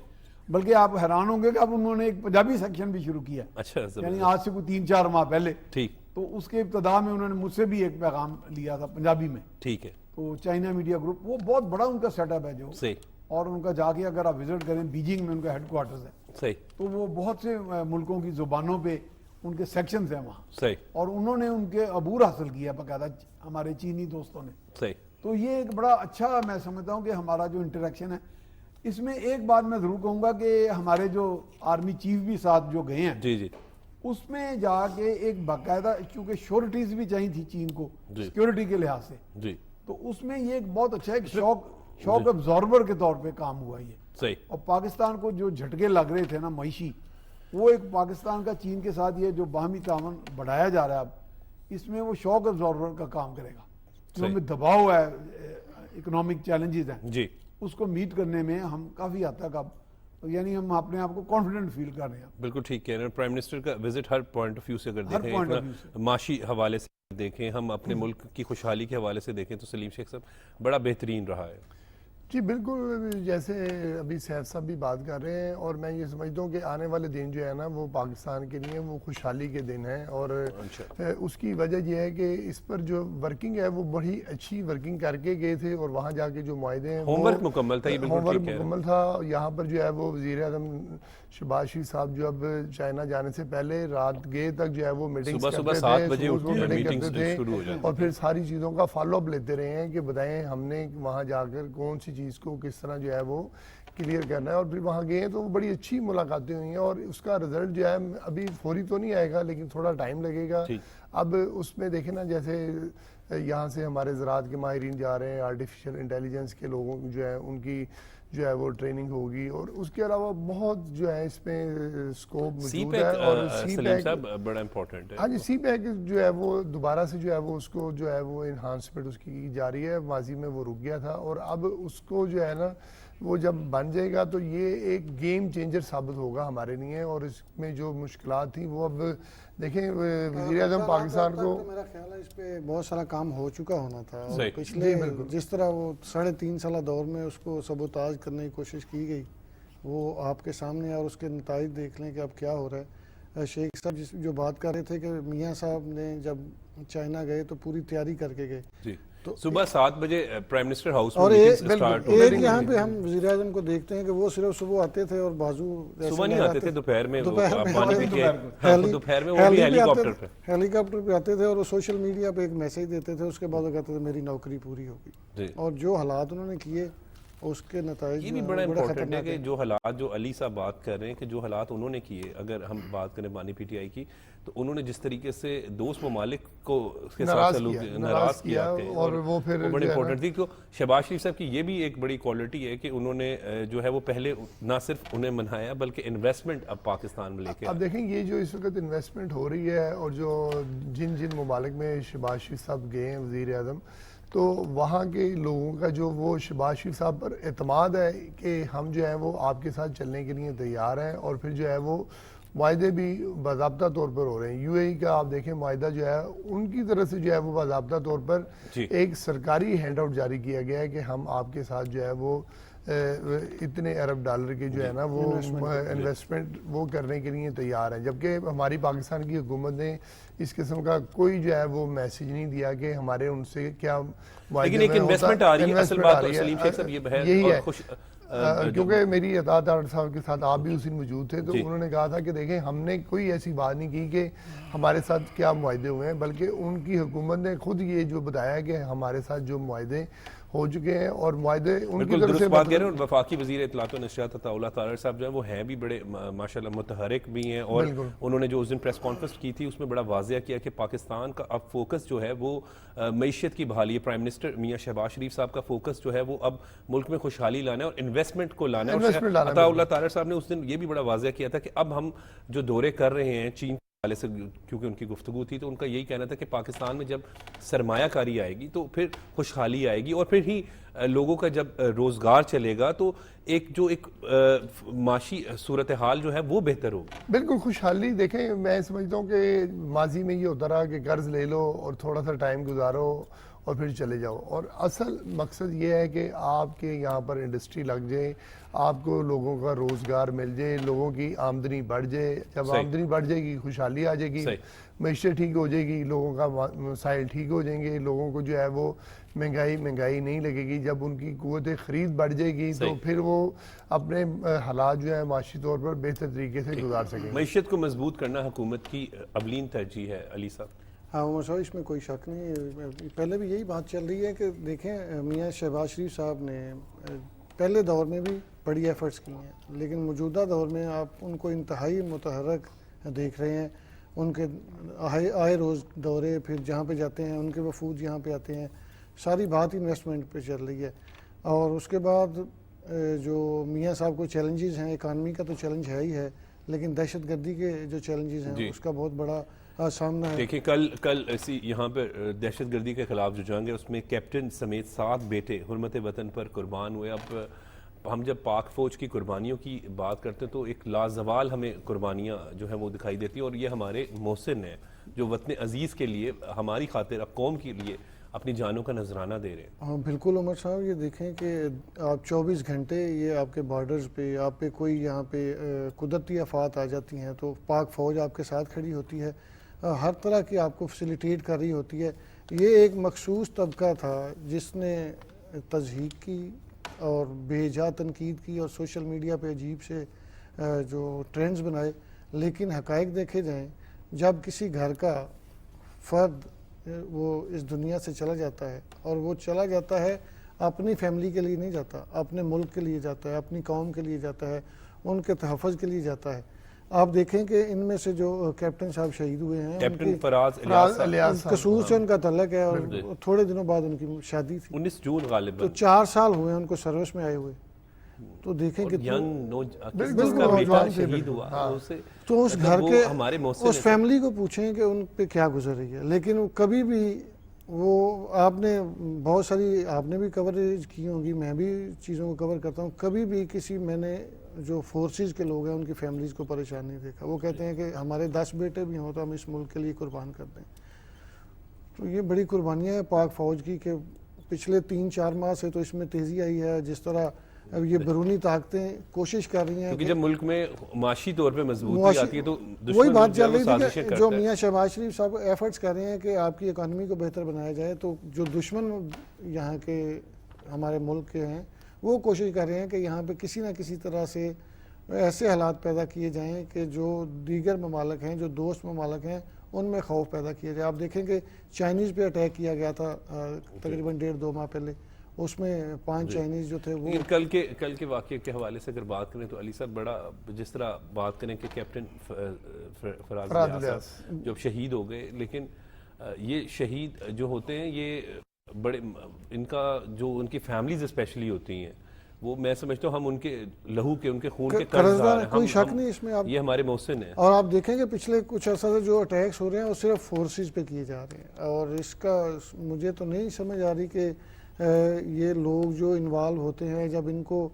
بلکہ آپ حیران ہوں گے کہ اب انہوں نے ایک پنجابی سیکشن بھی شروع کیا، یعنی آج سے کوئی 3-4 ماہ پہلے، تو اس کے ابتدا میں انہوں نے مجھ سے بھی ایک پیغام لیا تھا پنجابی میں۔ ٹھیک ہے، تو چائنا میڈیا گروپ وہ بہت بڑا ان کا سیٹ اپ ہے جو، اور ان کا جا کے اگر آپ وزٹ کریں، بیجنگ میں ان کا ہیڈ کوارٹرز ہے، تو وہ بہت سے ملکوں کی زبانوں پہ ان کے سیکشنز ہیں وہاں، اور انہوں نے ان کے عبور حاصل کیا باقاعدہ ہمارے چینی دوستوں نے۔ تو یہ ایک بڑا اچھا میں سمجھتا ہوں کہ ہمارا جو انٹریکشن ہے، اس میں ایک بات میں ضرور کہوں گا کہ ہمارے جو آرمی چیف بھی ساتھ جو گئے ہیں، اس میں جا کے ایک باقاعدہ، چونکہ شیورٹیز بھی چاہیے تھی چین کو سیکیورٹی کے لحاظ سے، تو اس میں یہ ایک بہت اچھا ایک شاک ابزاربر کے طور پہ کام ہوا یہ، اور پاکستان کو جو جھٹکے لگ رہے تھے نا معیشی، وہ ایک پاکستان کا چین کے ساتھ یہ جو باہمی تعاون بڑھایا جا رہا ہے اب، اس میں وہ شاک ابزاربر کا کام کرے گا، جو ہمیں دباؤ ہے، اکنامک چیلنجز ہیں، اس کو میٹ کرنے میں ہم کافی حد تک اب، یعنی ہم اپنے آپ کو کانفیڈنٹ فیل کر رہے ہیں۔ بالکل ٹھیک کہہ رہے ہیں، پرائم منسٹر کا وزٹ ہر پوائنٹ آف ویو سے اگر دیکھیں، معاشی حوالے سے دیکھیں، ہم اپنے ملک کی خوشحالی کے حوالے سے دیکھیں، تو سلیم شیخ صاحب بڑا بہترین رہا ہے۔ جی بالکل، جیسے ابھی سیف صاحب بھی بات کر رہے ہیں، اور میں یہ سمجھتا ہوں کہ آنے والے دن جو ہے نا وہ پاکستان کے لیے وہ خوشحالی کے دن ہیں، اور اس کی وجہ یہ ہے کہ اس پر جو ورکنگ ہے وہ بڑی اچھی ورکنگ کر کے گئے تھے، اور وہاں جا کے جو معاہدے ہیں ہوم ورک مکمل تھا، ہوم ورک مکمل تھا۔ یہاں پر جو ہے وہ وزیر اعظم شہباز شریف صاحب جو اب چائنا جانے سے پہلے رات گئے تک جو ہے وہ میٹنگ صبح 7 بجے میٹنگز شروع ہو جاتی، اور پھر ساری چیزوں کا فالو اپ لیتے رہے ہیں کہ بتائیں ہم نے وہاں جا کر کون سی چیز کو کس طرح جو ہے وہ کلیئر کرنا ہے، اور پھر وہاں گئے تو بڑی اچھی ملاقاتیں ہوئی ہیں، اور اس کا رزلٹ جو ہے ابھی فوری تو نہیں آئے گا لیکن تھوڑا ٹائم لگے گا۔ اب اس میں دیکھیں نا، جیسے یہاں سے ہمارے زراعت کے ماہرین جا رہے ہیں، آرٹیفیشل انٹیلیجنس کے لوگوں جو ہے ان کی جو ہے وہ ٹریننگ ہوگی، اور اس کے علاوہ بہت جو ہے اس میں اسکوپ موجود ہے، اور سی پیک بڑا امپورٹنٹ ہے۔ ہاں جی، سی پیک جو ہے وہ دوبارہ سے جو ہے وہ اس کو جو ہے وہ انہانسمنٹ اس کی جاری ہے، ماضی میں وہ رک گیا تھا، اور اب اس کو جو ہے نا وہ جب بن جائے گا تو یہ ایک گیم چینجر ثابت ہوگا ہمارے لیے، اور اس میں جو مشکلات تھیں وہ اب دیکھیں وزیر اعظم پاکستان کو، میرا خیال ہے اس پہ بہت سارا کام ہو چکا ہونا تھا، اور پچھلے جس طرح وہ 3.5 سالہ دور میں اس کو سبوتاج کرنے کی کوشش کی گئی وہ آپ کے سامنے، اور اس کے نتائج دیکھ لیں کہ اب کیا ہو رہا ہے۔ شیخ صاحب جو بات کر رہے تھے کہ میاں صاحب نے جب چائنا گئے تو پوری تیاری کر کے گئے، صبح 7 بجے پرائم منسٹر ہاؤس اور میں ایک یہاں پہ ہم وزیر اعظم کو دیکھتے ہیں کہ وہ صرف صبح آتے تھے اور بازو صبح نہیں آتے تھے، دوپہر میں ہیلی کاپٹر پہ آتے تھے، اور وہ سوشل میڈیا پہ ایک میسج دیتے تھے، اس کے بعد وہ کہتے تھے میری نوکری پوری ہوگی، اور جو حالات انہوں نے کیے اس کے نتائج یہ بھی بڑا امپورٹنٹ ہے کہ جو حالات جو علی صاحب بات کر رہے ہیں کہ جو حالات انہوں نے کیے، اگر ہم بات کریں بانی پی ٹی آئی کی، تو انہوں نے جس طریقے سے دوست ممالک کو اس کے ساتھ ناراض کیا، اور وہ پھر بڑے امپورٹنٹ تھی۔ تو شہباز شریف صاحب کی یہ بھی ایک بڑی کوالٹی ہے کہ انہوں نے جو ہے وہ پہلے نہ صرف انہیں منایا بلکہ انویسٹمنٹ اب پاکستان میں لے کے، اب دیکھیں یہ جو اس وقت انویسٹمنٹ ہو رہی ہے، اور جو جن ممالک میں شہباز شریف صاحب گئے ہیں وزیر اعظم، تو وہاں کے لوگوں کا جو وہ شہباز شریف صاحب پر اعتماد ہے کہ ہم جو ہے وہ آپ کے ساتھ چلنے کے لیے تیار ہیں، اور پھر جو ہے وہ معاہدے بھی باضابطہ طور پر ہو رہے ہیں۔ یو اے ای کا آپ دیکھیں معاہدہ جو ہے ان کی طرف سے جو ہے وہ باضابطہ طور پر ایک سرکاری ہینڈ آؤٹ جاری کیا گیا ہے کہ ہم آپ کے ساتھ جو ہے وہ اتنے ارب ڈالر کے جو ہے نا وہ انویسٹمنٹ وہ کرنے کے لیے تیار ہیں، جبکہ ہماری پاکستان کی حکومت نے اس قسم کا کوئی جو ہے وہ میسج نہیں دیا کہ ہمارے ان سے کیا لیکن ایک انویسٹمنٹ آ رہی ہے۔ اصل بات سلیم شیخ صاحب یہی ہے، کیونکہ میری عطاط ڈاکٹر صاحب کے ساتھ آپ بھی اسی موجود تھے، تو انہوں نے کہا تھا کہ دیکھیں ہم نے کوئی ایسی بات نہیں کی کہ ہمارے ساتھ کیا معاہدے ہوئے ہیں، بلکہ ان کی حکومت نے خود یہ جو بتایا کہ ہمارے ساتھ جو معاہدے ہو چکے ہیں، اور معاہدے ان کی طرف سے بات کہہ رہے ہیں۔ وفاقی وزیر اطلاعات و نشریات عطا اللہ طاہر صاحب جو ہیں وہ ہیں بھی بڑے ماشاءاللہ متحرک بھی ہیں، اور انہوں نے جو اس دن پریس کانفرنس کی تھی اس میں بڑا واضح کیا کہ پاکستان کا اب فوکس جو ہے وہ معیشت کی بحالی ہے۔ پرائم منسٹر میاں شہباز شریف صاحب کا فوکس جو ہے وہ اب ملک میں خوشحالی لانا ہے اور انویسٹمنٹ کو لانا ہے۔ عطا اللہ طاہر صاحب نے اس دن یہ بھی بڑا واضح کیا تھا کہ اب ہم جو دورے کر رہے ہیں چین والے سے، کیونکہ ان کی گفتگو تھی، تو ان کا یہی کہنا تھا کہ پاکستان میں جب سرمایہ کاری آئے گی تو پھر خوشحالی آئے گی، اور پھر ہی لوگوں کا جب روزگار چلے گا تو ایک معاشی صورتحال جو ہے وہ بہتر ہوگی۔ بالکل خوشحالی، دیکھیں میں سمجھتا ہوں کہ ماضی میں یہ ہوتا رہا کہ قرض لے لو اور تھوڑا سا ٹائم گزارو اور پھر چلے جاؤ، اور اصل مقصد یہ ہے کہ آپ کے یہاں پر انڈسٹری لگ جائے، آپ کو لوگوں کا روزگار مل جائے، لوگوں کی آمدنی بڑھ جائے۔ جب آمدنی بڑھ جائے گی خوشحالی آ جائے گی، معیشت ٹھیک ہو جائے گی، لوگوں کا مسائل ٹھیک ہو جائیں گے، لوگوں کو جو ہے وہ مہنگائی نہیں لگے گی۔ جب ان کی قوت خرید بڑھ جائے گی تو پھر وہ اپنے حالات جو ہے معاشی طور پر بہتر طریقے سے گزار سکیں گے۔ معیشت کو مضبوط کرنا حکومت کی اولین ترجیح ہے علی صاحب۔ ہاں عمر صاحب، اس میں کوئی شک نہیں، پہلے بھی یہی بات چل رہی ہے کہ دیکھیں میاں شہباز شریف صاحب نے پہلے دور میں بھی بڑی ایفرٹس کی ہیں، لیکن موجودہ دور میں آپ ان کو انتہائی متحرک دیکھ رہے ہیں۔ ان کے آئے روز دورے، پھر جہاں پہ جاتے ہیں ان کے وفود یہاں پہ آتے ہیں، ساری بات انویسٹمنٹ پہ چل رہی ہے۔ اور اس کے بعد جو میاں صاحب کو چیلنجز ہیں، اکانومی کا تو چیلنج ہے ہی ہے، لیکن دہشت گردی کے جو چیلنجز ہیں اس کا بہت بڑا سامنا ہے۔ دیکھیں کل ایسی یہاں پر دہشت گردی کے خلاف جو جنگ ہے اس میں کیپٹن سمیت 7 بیٹے حرمت وطن پر قربان ہوئے۔ اب ہم جب پاک فوج کی قربانیوں کی بات کرتے ہیں تو ایک لازوال ہمیں قربانیاں جو ہیں وہ دکھائی دیتی ہیں، اور یہ ہمارے محسن ہیں جو وطن عزیز کے لیے، ہماری خاطر، اب قوم کے لیے اپنی جانوں کا نذرانہ دے رہے ہیں. ہاں بالکل عمر صاحب, یہ دیکھیں کہ آپ 24 گھنٹے یہ آپ کے بارڈرز پہ آپ پہ کوئی یہاں پہ قدرتی آفات آ جاتی ہیں تو پاک فوج آپ کے ساتھ کھڑی ہوتی ہے, ہر طرح کی آپ کو فیسیلیٹیٹ کر رہی ہوتی ہے. یہ ایک مخصوص طبقہ تھا جس نے تضحیق کی اور بے جا تنقید کی اور سوشل میڈیا پہ عجیب سے جو ٹرینڈز بنائے, لیکن حقائق دیکھے جائیں, جب کسی گھر کا فرد وہ اس دنیا سے چلا جاتا ہے اور وہ چلا جاتا ہے اپنی فیملی کے لیے نہیں جاتا, اپنے ملک کے لیے جاتا ہے, اپنی قوم کے لیے جاتا ہے, ان کے تحفظ کے لیے جاتا ہے. آپ دیکھیں کہ ان میں سے جو کیپٹن صاحب شہید ہوئے ہیں, کیپٹن فراز الیاس قصور سے ان کا تعلق ہے اور تھوڑے دنوں بعد ان کی شادی تھی, 19 جون غالباً, تو 4 سال ہوئے ان کو سروس میں آئے ہوئے. تو دیکھیں کہ شہید ہوا تو اس گھر کے اس فیملی کو پوچھیں کہ ان پہ کیا گزر رہی ہے. لیکن کبھی بھی وہ, آپ نے بہت ساری آپ نے بھی کوریج کی ہوں گی, میں بھی چیزوں کو کور کرتا ہوں, کبھی بھی کسی میں نے جو فورسز کے لوگ ہیں ان کی فیملیز کو پریشان نہیں دیکھا. وہ کہتے ہیں کہ ہمارے 10 بیٹے بھی ہوں تو ہم اس ملک کے لیے قربان کر دیں. تو یہ بڑی قربانیاں ہیں پاک فوج کی کہ پچھلے 3-4 ماہ سے تو اس میں تیزی آئی ہے. جس طرح اب یہ بیرونی طاقتیں کوشش کر رہی ہیں کیونکہ جب ملک میں معاشی طور پہ مضبوطی آتی ہے تو وہی بات چل رہی تھی کہ جو میاں شہباز شریف صاحب ایفرٹس کر رہے ہیں کہ آپ کی اکانومی کو بہتر بنایا جائے, تو جو دشمن یہاں کے ہمارے ملک کے ہیں وہ کوشش کر رہے ہیں کہ یہاں پہ کسی نہ کسی طرح سے ایسے حالات پیدا کیے جائیں کہ جو دیگر ممالک ہیں, جو دوست ممالک ہیں, ان میں خوف پیدا کیا جائے. آپ دیکھیں کہ چائنیز پہ اٹیک کیا گیا تھا تقریباً 1.5-2 ماہ پہلے, اس میں 5 چائنیز جو تھے وہ کل کے واقعے کے حوالے سے اگر بات کریں تو علی صاحب بڑا جس طرح بات کریں کہ کیپٹن فراز الیاس جب شہید ہو گئے, لیکن یہ شہید جو ہوتے ہیں یہ بڑے ان کا جو ان کی فیملیز اسپیشلی ہوتی ہیں وہ میں سمجھتا ہوں ہم ان کے لہو کے ان کے خون کے قرضدار ہیں, کوئی شک نہیں اس میں. یہ ہمارے محسن ہیں. اور آپ دیکھیں کہ پچھلے کچھ عرصہ سے جو اٹیکس ہو رہے ہیں وہ صرف فورسز پہ کیے جا رہے ہیں, اور اس کا مجھے تو نہیں سمجھ آ رہی کہ یہ لوگ جو انوالو ہوتے ہیں, جب ان کو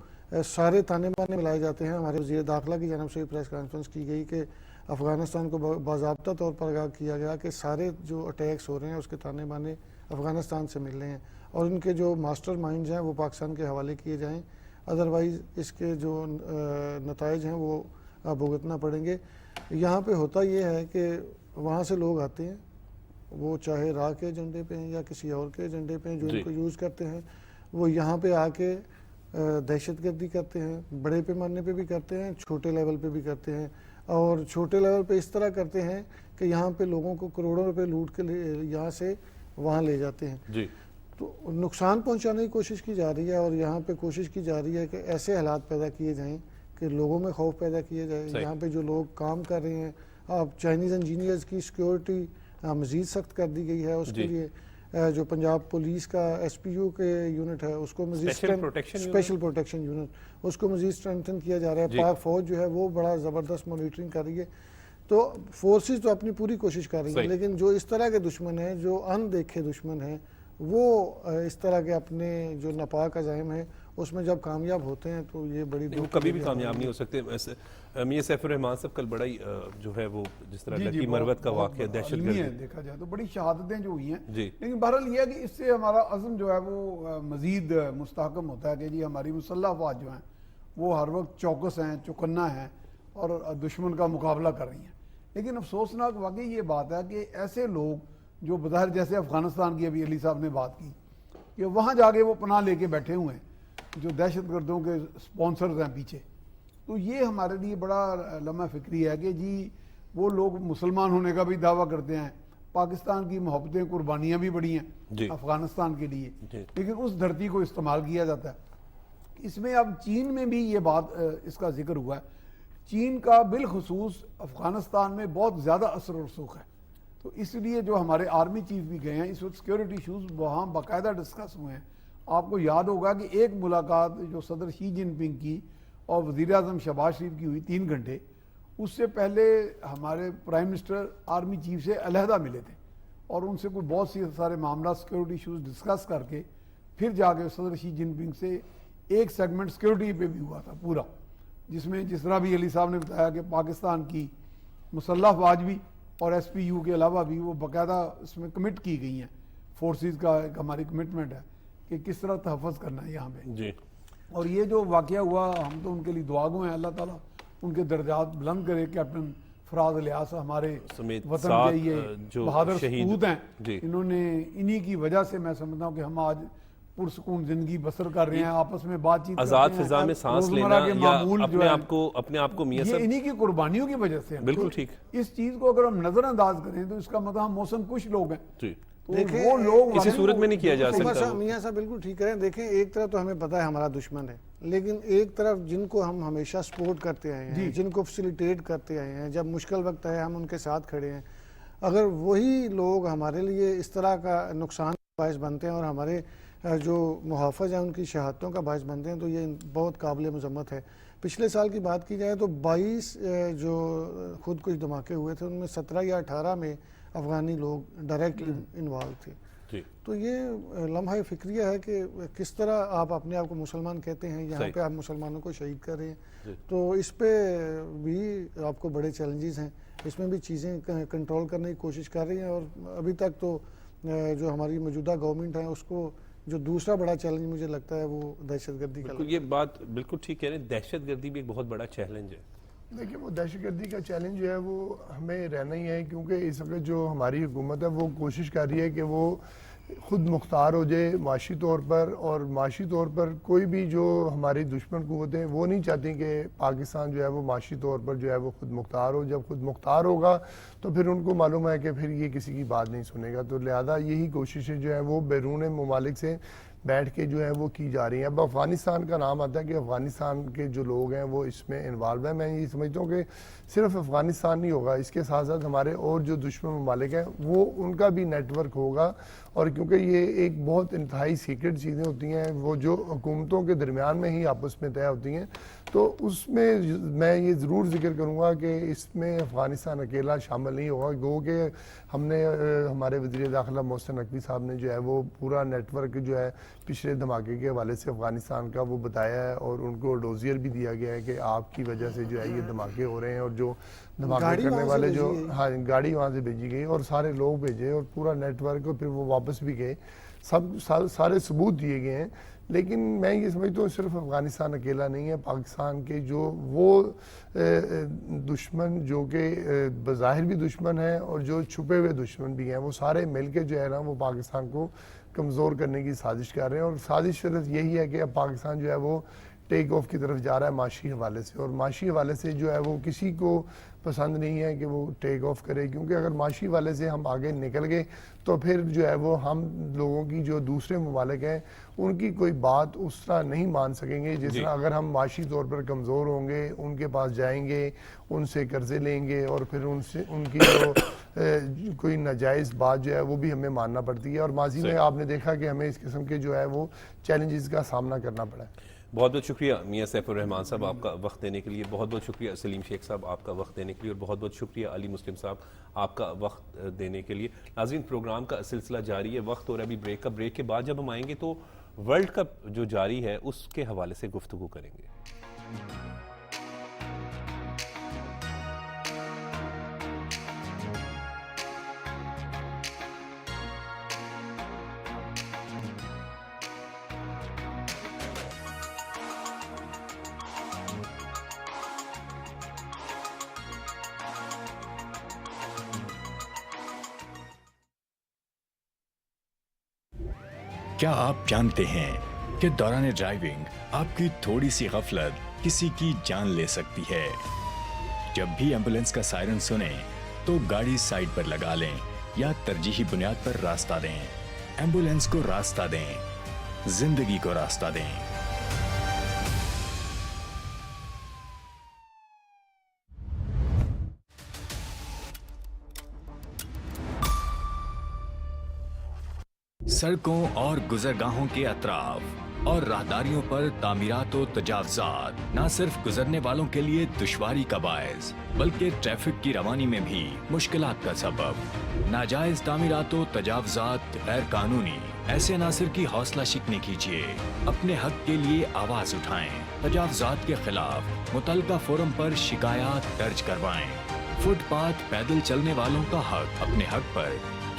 سارے تانے بانے ملائے جاتے ہیں. ہمارے وزیر داخلہ کی جانب سے پریس کانفرنس کی گئی کہ افغانستان کو باضابطہ طور پر آگاہ کیا گیا کہ سارے جو اٹیکس ہو رہے ہیں اس کے تانے بانے افغانستان سے مل رہے ہیں, اور ان کے جو ماسٹر مائنڈز ہیں وہ پاکستان کے حوالے کیے جائیں, ادروائز اس کے جو نتائج ہیں وہ بھگتنا پڑیں گے. یہاں پہ ہوتا یہ ہے کہ وہاں سے لوگ آتے ہیں, وہ چاہے راہ کے ایجنڈے پہ ہیں یا کسی اور کے ایجنڈے پہ ہیں جو ان کو یوز کرتے ہیں, وہ یہاں پہ آ کے دہشت گردی کرتے ہیں, بڑے پیمانے پہ بھی کرتے ہیں, چھوٹے لیول پہ بھی کرتے ہیں, اور چھوٹے لیول پہ اس طرح کرتے ہیں کہ یہاں پہ لوگوں کو کروڑوں روپے لوٹ کے یہاں سے وہاں لے جاتے ہیں. تو نقصان پہنچانے کی کوشش کی جا رہی ہے, اور یہاں پہ کوشش کی جا رہی ہے کہ ایسے حالات پیدا کیے جائیں کہ لوگوں میں خوف پیدا کیا جائے. یہاں پہ جو لوگ کام کر رہے ہیں, اب چائنیز انجینئرز کی سیکیورٹی مزید سخت کر دی گئی ہے. اس کے لیے جو پنجاب پولیس کا ایس پی یو کے یونٹ ہے اس کو مزید اسپیشل پروٹیکشن یونٹ اس کو مزید اسٹرینتھن کیا جا رہا ہے. پاک فوج جو ہے وہ بڑا زبردست مانیٹرنگ کر رہی ہے. تو فورسز تو اپنی پوری کوشش کر رہی ہیں, لیکن جو اس طرح کے دشمن ہیں, جو ان دیکھے دشمن ہیں, وہ اس طرح کے اپنے جو ناپاک عزائم ہیں اس میں جب کامیاب ہوتے ہیں تو یہ بڑی وہ کبھی بھی کامیاب نہیں ہو سکتے. میاں سیف الرحمان صاحب کل بڑا ہی جو ہے وہ جس طرح لکی مروت کا واقعہ دہشت گردی دیکھا جائے تو بڑی شہادتیں جو ہوئی ہیں, لیکن بہرحال یہ ہے کہ اس سے ہمارا عزم جو ہے وہ مزید مستحکم ہوتا ہے کہ جی ہماری مسلح افواج جو ہیں وہ ہر وقت چوکس ہیں, چوکنا ہیں اور دشمن کا مقابلہ کر رہی ہیں. لیکن افسوسناک واقعی یہ بات ہے کہ ایسے لوگ جو بظاہر جیسے افغانستان کی ابھی علی صاحب نے بات کی کہ وہاں جا کے وہ پناہ لے کے بیٹھے ہوئے ہیں جو دہشت گردوں کے سپانسرز ہیں پیچھے, تو یہ ہمارے لیے بڑا لمحہ فکری ہے کہ جی وہ لوگ مسلمان ہونے کا بھی دعویٰ کرتے ہیں, پاکستان کی محبتیں قربانیاں بھی بڑی ہیں افغانستان کے لیے, لیکن اس دھرتی کو استعمال کیا جاتا ہے. اس میں اب چین میں بھی یہ بات اس کا ذکر ہوا ہے. چین کا بالخصوص افغانستان میں بہت زیادہ اثر و رسوخ ہے, تو اس لیے جو ہمارے آرمی چیف بھی گئے ہیں اس وقت سیکیورٹی ایشوز وہاں باقاعدہ ڈسکس ہوئے ہیں. آپ کو یاد ہوگا کہ ایک ملاقات جو صدر شی جن پنگ کی اور وزیر اعظم شہباز شریف کی ہوئی 3 گھنٹے, اس سے پہلے ہمارے پرائم منسٹر آرمی چیف سے علیحدہ ملے تھے اور ان سے کوئی بہت سی سارے معاملات سیکیورٹی ایشوز ڈسکس کر کے پھر جا کے صدر شی جن پنگ سے ایک سیگمنٹ سیکیورٹی پہ بھی ہوا تھا پورا, جس میں جس طرح بھی علی صاحب نے بتایا کہ پاکستان کی مسلح افواج بھی اور ایس پی یو کے علاوہ بھی وہ باقاعدہ اس میں کمٹ کی گئی ہیں فورسز کا ایک ہماری کمٹمنٹ ہے کہ کس طرح تحفظ کرنا ہے یہاں پہ جی. اور یہ جو واقعہ ہوا ہم تو ان کے لیے دعا گو ہیں, اللہ تعالیٰ ان کے درجات بلند کرے. کیپٹن فراز الیاس ہمارے وطن کے یہ بہادر سپوت ہیں, انہوں نے انہی کی وجہ سے میں سمجھتا ہوں کہ ہم آج پرسکون زندگی بسر کر رہے ہیں, آپس میں بات چیت آزاد فضا میں سانس لینا یا اپنے آپ کو میسر, یہ انہی کی قربانیوں کی وجہ سے. بالکل ٹھیک. اس چیز کو اگر ہم نظر انداز کریں تو اس کا مطلب ہم موسم کش لوگ ہیں. دیکھیں وہ لوگ کسی صورت میں نہیں کیا جا سکتا. میاں صاحب بالکل ٹھیک کریں. دیکھیں ایک طرف تو ہمیں پتہ ہے ہمارا دشمن ہے, لیکن ایک طرف جن کو ہم ہمیشہ سپورٹ کرتے آئے ہیں, جن کو فیسیلیٹیٹ کرتے آئے ہیں, جب مشکل وقت ہے ہم ان کے ساتھ کھڑے ہیں, اگر وہی لوگ ہمارے لیے اس طرح کا نقصان باعث بنتے ہیں اور ہمارے جو محافظ ہیں ان کی شہادتوں کا باعث بنتے ہیں, تو یہ بہت قابل مذمت ہے. پچھلے سال کی بات کی جائے تو 22 جو خود کش دھماکے ہوئے تھے ان میں 17 یا 18 میں افغانی لوگ ڈائریکٹلی انوالو تھے. تو یہ لمحہ فکریہ ہے کہ کس طرح آپ اپنے آپ کو مسلمان کہتے ہیں, یہاں پہ آپ مسلمانوں کو شہید کر رہے ہیں. تو اس پہ بھی آپ کو بڑے چیلنجز ہیں, اس میں بھی چیزیں کنٹرول کرنے کی کوشش کر رہی ہیں. اور ابھی تک تو جو ہماری موجودہ گورنمنٹ ہے اس کو جو دوسرا بڑا چیلنج مجھے لگتا ہے وہ دہشت گردی کا. یہ بات بالکل ٹھیک کہہ رہے ہیں, دہشت گردی بھی ایک بہت بڑا چیلنج ہے. دیکھیں وہ دہشت گردی کا چیلنج جو ہے وہ ہمیں رہنا ہی ہے, کیونکہ اس وقت جو ہماری حکومت ہے وہ کوشش کر رہی ہے کہ وہ خود مختار ہو جائے معاشی طور پر, اور معاشی طور پر کوئی بھی جو ہماری دشمن قوتیں وہ نہیں چاہتی کہ پاکستان جو ہے وہ معاشی طور پر جو ہے وہ خود مختار ہو. جب خود مختار ہوگا تو پھر ان کو معلوم ہے کہ پھر یہ کسی کی بات نہیں سنے گا. تو لہذا یہی کوششیں جو ہیں وہ بیرون ممالک سے بیٹھ کے جو ہے وہ کی جا رہی ہیں. اب افغانستان کا نام آتا ہے کہ افغانستان کے جو لوگ ہیں وہ اس میں انوالو ہیں. میں یہ سمجھتا ہوں کہ صرف افغانستان نہیں ہوگا, اس کے ساتھ ساتھ ہمارے اور جو دشمن ممالک ہیں وہ ان کا بھی نیٹ ورک ہوگا. اور کیونکہ یہ ایک بہت انتہائی سیکرٹ چیزیں ہوتی ہیں, وہ جو حکومتوں کے درمیان میں ہی آپس میں طے ہوتی ہیں, تو اس میں میں یہ ضرور ذکر کروں گا کہ اس میں افغانستان اکیلا شامل نہیں ہوگا. گو کہ ہم نے ہمارے وزیر داخلہ محسن نقوی صاحب نے جو ہے وہ پورا نیٹ ورک جو ہے پچھلے دھماکے کے حوالے سے افغانستان کا وہ بتایا ہے, اور ان کو ڈوزیئر بھی دیا گیا ہے کہ آپ کی وجہ سے جو ہے یہ دھماکے ہو رہے ہیں. اور جو دھماکے کرنے والے جو گاڑی وہاں سے بھیجی گئی اور سارے لوگ بھیجے اور پورا نیٹ ورک, اور پھر وہ واپس بھی گئے, سارے ثبوت دیے گئے ہیں. لیکن میں یہ سمجھتا ہوں صرف افغانستان اکیلا نہیں ہے. پاکستان کے جو وہ دشمن جو کہ بظاہر بھی دشمن ہیں اور جو چھپے ہوئے دشمن بھی ہیں, وہ سارے مل کے جو ہے نا وہ پاکستان کو کمزور کرنے کی سازش کر رہے ہیں. اور سازش صرف یہی ہے کہ اب پاکستان جو ہے وہ ٹیک آف کی طرف جا رہا ہے معاشی حوالے سے, اور معاشی حوالے سے جو ہے وہ کسی کو پسند نہیں ہے کہ وہ ٹیک آف کرے, کیونکہ اگر معاشی والے سے ہم آگے نکل گئے تو پھر جو ہے وہ ہم لوگوں کی جو دوسرے ممالک ہیں ان کی کوئی بات اس طرح نہیں مان سکیں گے جس طرح اگر ہم معاشی طور پر کمزور ہوں گے, ان کے پاس جائیں گے, ان سے قرضے لیں گے, اور پھر ان کی جو کوئی ناجائز بات جو ہے وہ بھی ہمیں ماننا پڑتی ہے. اور ماضی میں آپ نے دیکھا کہ ہمیں اس قسم کے جو ہے وہ چیلنجز کا سامنا کرنا پڑا ہے. بہت بہت شکریہ میاں سیف الرحمان صاحب آپ کا وقت دینے کے لیے, بہت بہت شکریہ سلیم شیخ صاحب آپ کا وقت دینے کے لیے, اور بہت بہت شکریہ علی مسلم صاحب آپ کا وقت دینے کے لیے. ناظرین پروگرام کا سلسلہ جاری ہے, وقت ہو رہا ہے ابھی بریک کا. بریک کے بعد جب ہم آئیں گے تو ورلڈ کپ جو جاری ہے اس کے حوالے سے گفتگو کریں گے. کیا آپ جانتے ہیں کہ دوران ڈرائیونگ آپ کی تھوڑی سی غفلت کسی کی جان لے سکتی ہے؟ جب بھی ایمبولینس کا سائرن سنیں تو گاڑی سائڈ پر لگا لیں یا ترجیحی بنیاد پر راستہ دیں. ایمبولینس کو راستہ دیں, زندگی کو راستہ دیں. سڑکوں اور گزرگاہوں کے اطراف اور راہداریوں پر تعمیرات و تجاوزات نہ صرف گزرنے والوں کے لیے دشواری کا باعث بلکہ ٹریفک کی روانی میں بھی مشکلات کا سبب. ناجائز تعمیرات و تجاوزات غیر قانونی ایسے عناصر کی حوصلہ شکنی کیجیے, اپنے حق کے لیے آواز اٹھائیں, تجاوزات کے خلاف متعلقہ فورم پر شکایات درج کروائیں. فٹ پاتھ پیدل چلنے والوں کا حق اپنے حق پر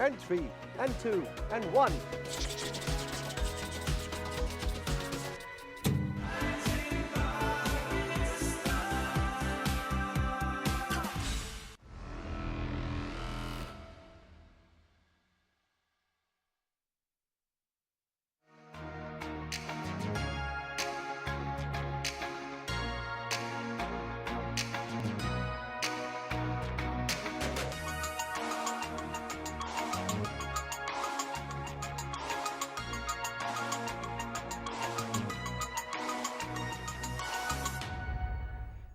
N3, N2, N1।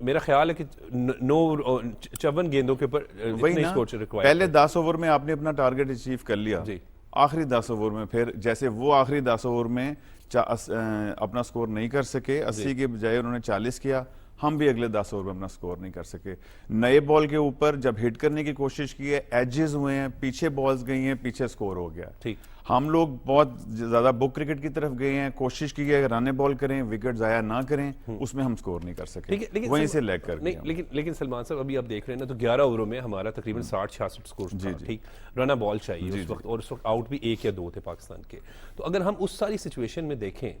میرا خیال ہے کہ 54 گیندوں کے اوپر اتنے اسکور ریکوائر. پہلے 10 اوور میں آپ نے اپنا ٹارگٹ اچیو کر لیا, آخری 10 اوور میں پھر جیسے وہ آخری 10 اوور میں اپنا سکور نہیں کر سکے, 80 کے بجائے انہوں نے 40 کیا, ہم بھی اگلے 10 اوور میں اپنا سکور نہیں کر سکے. نئے بال کے اوپر جب ہٹ کرنے کی کوشش کی ہے, ایجز ہوئے ہیں, پیچھے بالز گئی ہیں, پیچھے سکور ہو گیا. ہم لوگ بہت زیادہ بک کرکٹ کی طرف گئے ہیں, کوشش کی ہے رن بال کریں, وکٹ ضائع نہ کریں, اس میں ہم سکور نہیں کر سکے, وہیں سے لیگ کر گئے. لیکن سلمان صاحب ابھی آپ دیکھ رہے ہیں نا, تو 11 اووروں میں ہمارا تقریباً 60-66 سکور تھا, ٹھیک, رن بال چاہیے اس وقت, اور اس وقت آؤٹ بھی 1 یا 2 تھے پاکستان کے. تو اگر ہم اس ساری سچویشن میں دیکھیں